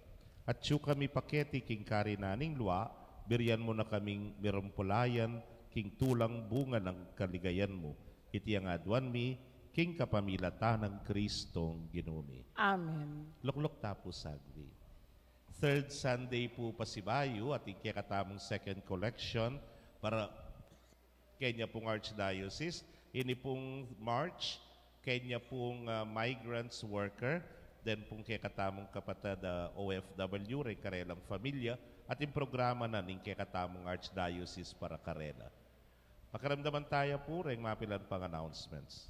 At siyo kami paketi king kari naning luwa, biryan mo na kaming mirampulayan, king tulang bunga ng kaligayan mo. Iti ang adwan mi, king kapamilatan ng Kristong Ginoo mi. Amen. Luklok tapos sagdi. Third Sunday po pasibayo at ikikatamong second collection para Kenya pong Archdiocese. Ini pong March, Kenya pong migrants worker, then pong kikatamong kapatid OFW, rin Karelang Familia, at yung programa na ning kikatamong Archdiocese para Karela. Pakaramdaman tayo po, rin mapilan pang announcements.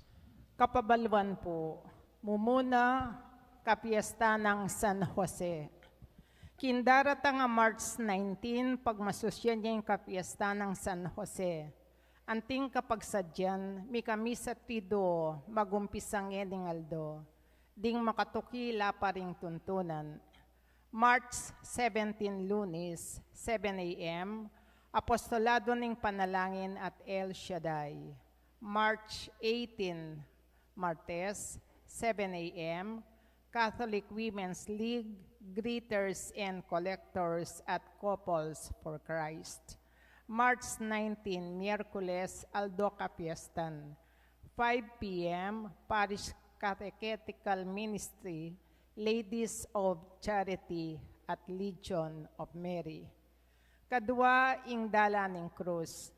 Kapabalwan po, mumuna kapiesta ng San Jose. Kindarata nga March 19, pagmasusyan niya yung kapiesta ng San Jose. Anting kapagsadyan, mi kami sa tido, magumpisang ng aldo. Ding makatukila pa ring tuntunan. March 17, Lunes, 7 a.m., Apostolado ng Panalangin at El Shaddai. March 18, Martes, 7 a.m., Catholic Women's League, Greeters and Collectors at Couples for Christ. March 19, Miyerkules, Aldo Capiestan, 5 p.m., Parish Catechetical Ministry, Ladies of Charity at Legion of Mary. Kadua, ing dala ning krus.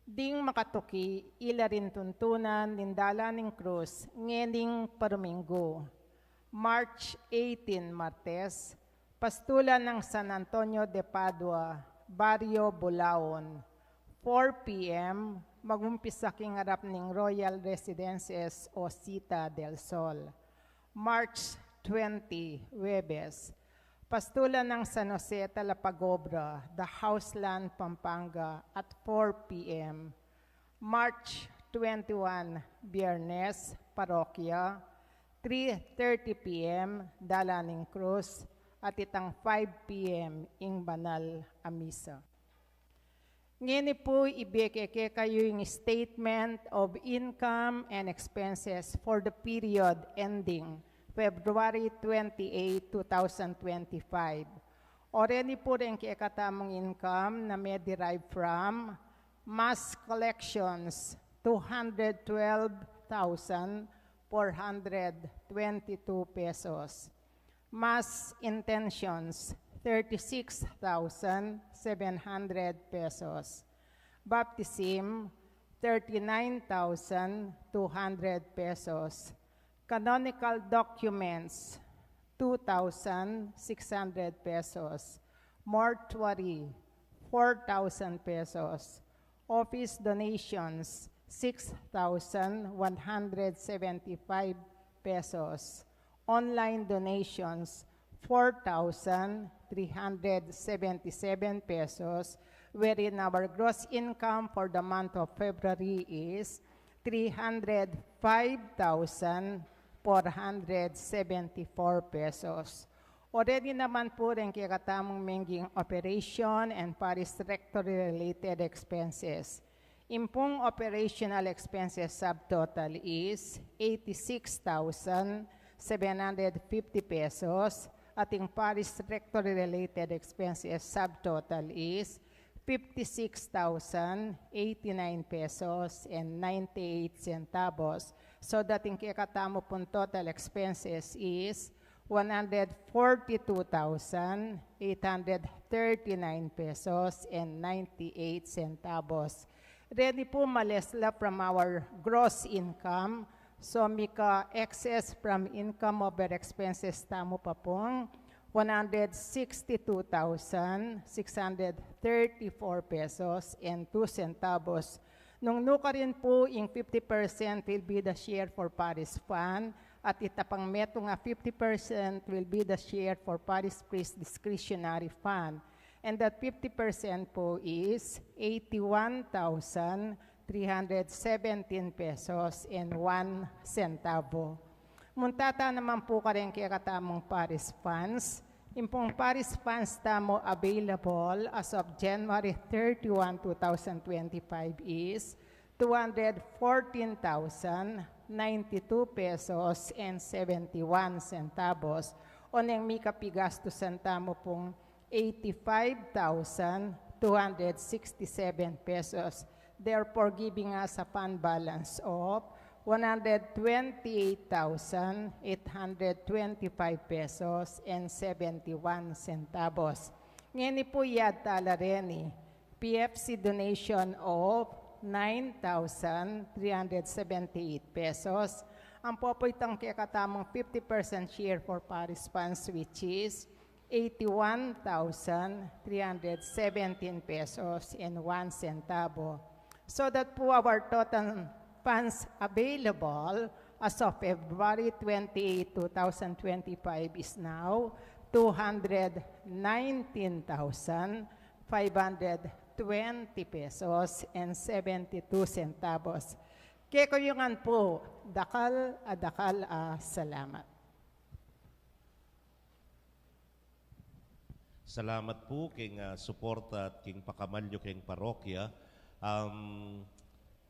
Ding makatuki, ila rin tuntunan ning dala ning krus, ngening Paruminggo. March 18, Martes, Pastulan ng San Antonio de Padua, Barrio Bulaon, 4 p.m., magumpisa king harap ning Royal Residences o Cita del Sol. March 20, Huwebes, Pastulan ng San Jose Talapagobra, The Houseland, Pampanga at 4 p.m. March 21, Biyernes, Parokya, 3:30 p.m. Dalaning Cruz at itang 5 p.m. ing Banal a Misa. Ngayon po ibigay kayo yung statement of income and expenses for the period ending February 28, 2025. Already po rin katamong income na may derive from mass collections, 212 12,422 pesos. Mass intentions, 36,700 pesos. Baptism, 39,200 pesos. Canonical documents, 2,600 pesos. Mortuary, 4,000 pesos. Office donations, 6,175 pesos. Online donations, 4,377 pesos, wherein our gross income for the month of February is 305,474 pesos. Already naman po rin kikatamong menging operation and parish rectory-related expenses. Impong operational expenses subtotal is 86,750 pesos. Ating parish rectory-related expenses subtotal is 56,089 pesos and 98 centavos. So dating kikatamo pong total expenses is 142,839 pesos and 98 centavos. Ready po malesla from our gross income. So mika excess from income over expenses tamo pa pong 162,634 pesos and 2 centavos. Nung nuka rin po, yung 50% will be the share for parish fund at itapang meto nga 50% will be the share for parish priest discretionary fund. And that 50% po is 81,317 pesos and 1 centavo. Muntata naman po ka rin kaya katamong parish funds. Impong parish funds tamo available as of January 31, 2025 is 214,092 pesos and 71 centavos. O nang mika pigastusan tamo pong 85,267 pesos. Therefore, giving us a fund balance of 128,825 pesos and 71 centavos. Ngayon po yata lareni, PFC donation of 9,378 pesos. Ang popoitang kakatamang 50% share for parish funds which is 81,317 pesos and 1 centavo. So that po our total funds available as of February 28, 2025 is now 219,520 pesos and 72 centavos. Kaya kuyungan po, dakal salamat. Salamat po king suporta at king pakamalyo king parokya.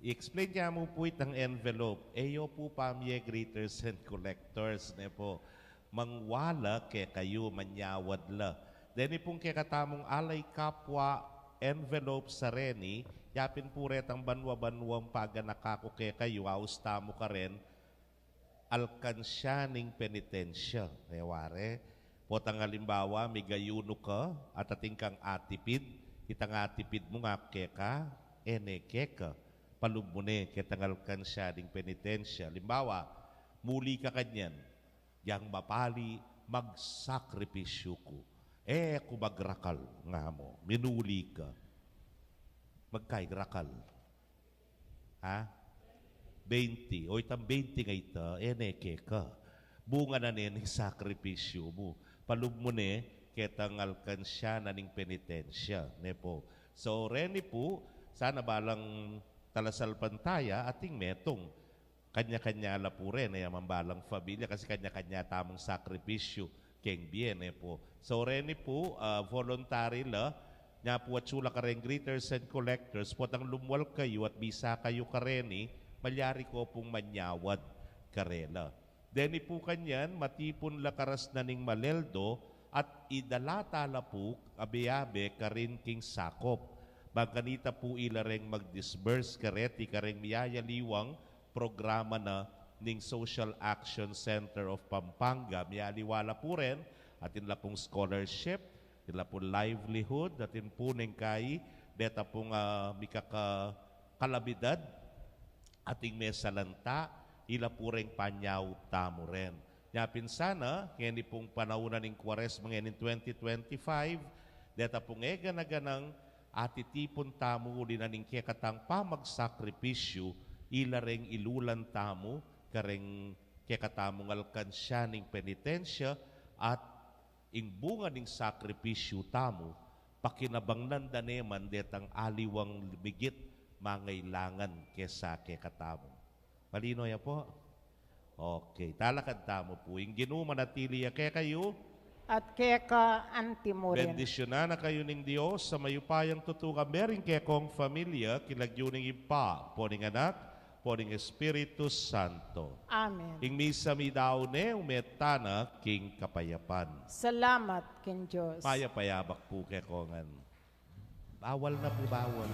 I-explain niya mo po itang envelope. Eyo po pamye greeters and collectors ne po. Mangwala ke kayo manyawad la. Deni pong ke katamong alay kapwa envelope sa reni. Yapin po retang banwa-banwang paganakako ke kayo. Austa mo ka rin. Alkansyaning penitensya. Neware. Potang halimbawa, may gayuno ka at ating kang atipid. Itang atipid mo nga ke ka. Eneke ka. Palub mo ne, ketangal kan siya ding penitensya. Limbawa, muli ka kanyan, yang mapali, magsakripisyo ko. Kumagrakal nga mo, minuli ka. Magkaigrakal. Ha? 20. O itang 20 nga ita, eneke ka. Bunga na nin, sakripisyo mo. Palub mo ne, ketangal kan siya na ning penitensya. Ne po. So, reni po, sana balang talasal pantaya ating metong kanya-kanya la po rin ay mambalang familia kasi kanya-kanya tamong sakripisyo keng bien po. So reni po, voluntary la, nya po at sula ka rin greeters and collectors, po tang lumwal kayo at bisa kayo ka rin malyari ko pong manyawad karela. Deni po kanyan, matipon la karas na ning maleldo at idalata la po abe-abe ka rin king sakop. Magkanita po ilareng mag-disburse kareti kareng miyaya liwang programa na ning Social Action Center of Pampanga. Mialiwala po rin atin la pong scholarship, atin la pong livelihood, atin po ning kay deta pong kalabidad, ating mesalanta, ila po rin panyaw tamo rin. Yapin sana, ngayon pong panahon ning Kwaresma ngayon in 2025, deta pong ganang atitipon tamo uli na ning kekatang pamagsakripisyo, ila ring ilulan tamo, kareng kekatamong alkansya ning penitensya, at ingbunga ning sakripisyo tamo, pakinabangnan daneman detang aliwang lumigit mangailangan kesa kekatamo. Malino ya po? Okay, talakad tamo po. Yung ginumanatili kaya kayo, At keka antimo rin. bendisyonan na kayo ning Diyos sa mayupayang tutuka meron kaya kong familia, kilagyo ning ipa, poning anak, poning Espiritu Santo. Amen. Ing misa mi daw ne, umetana king kapayapan. Salamat kin Diyos. Payapayabak po kaya kongan. Bawal na po, bawal.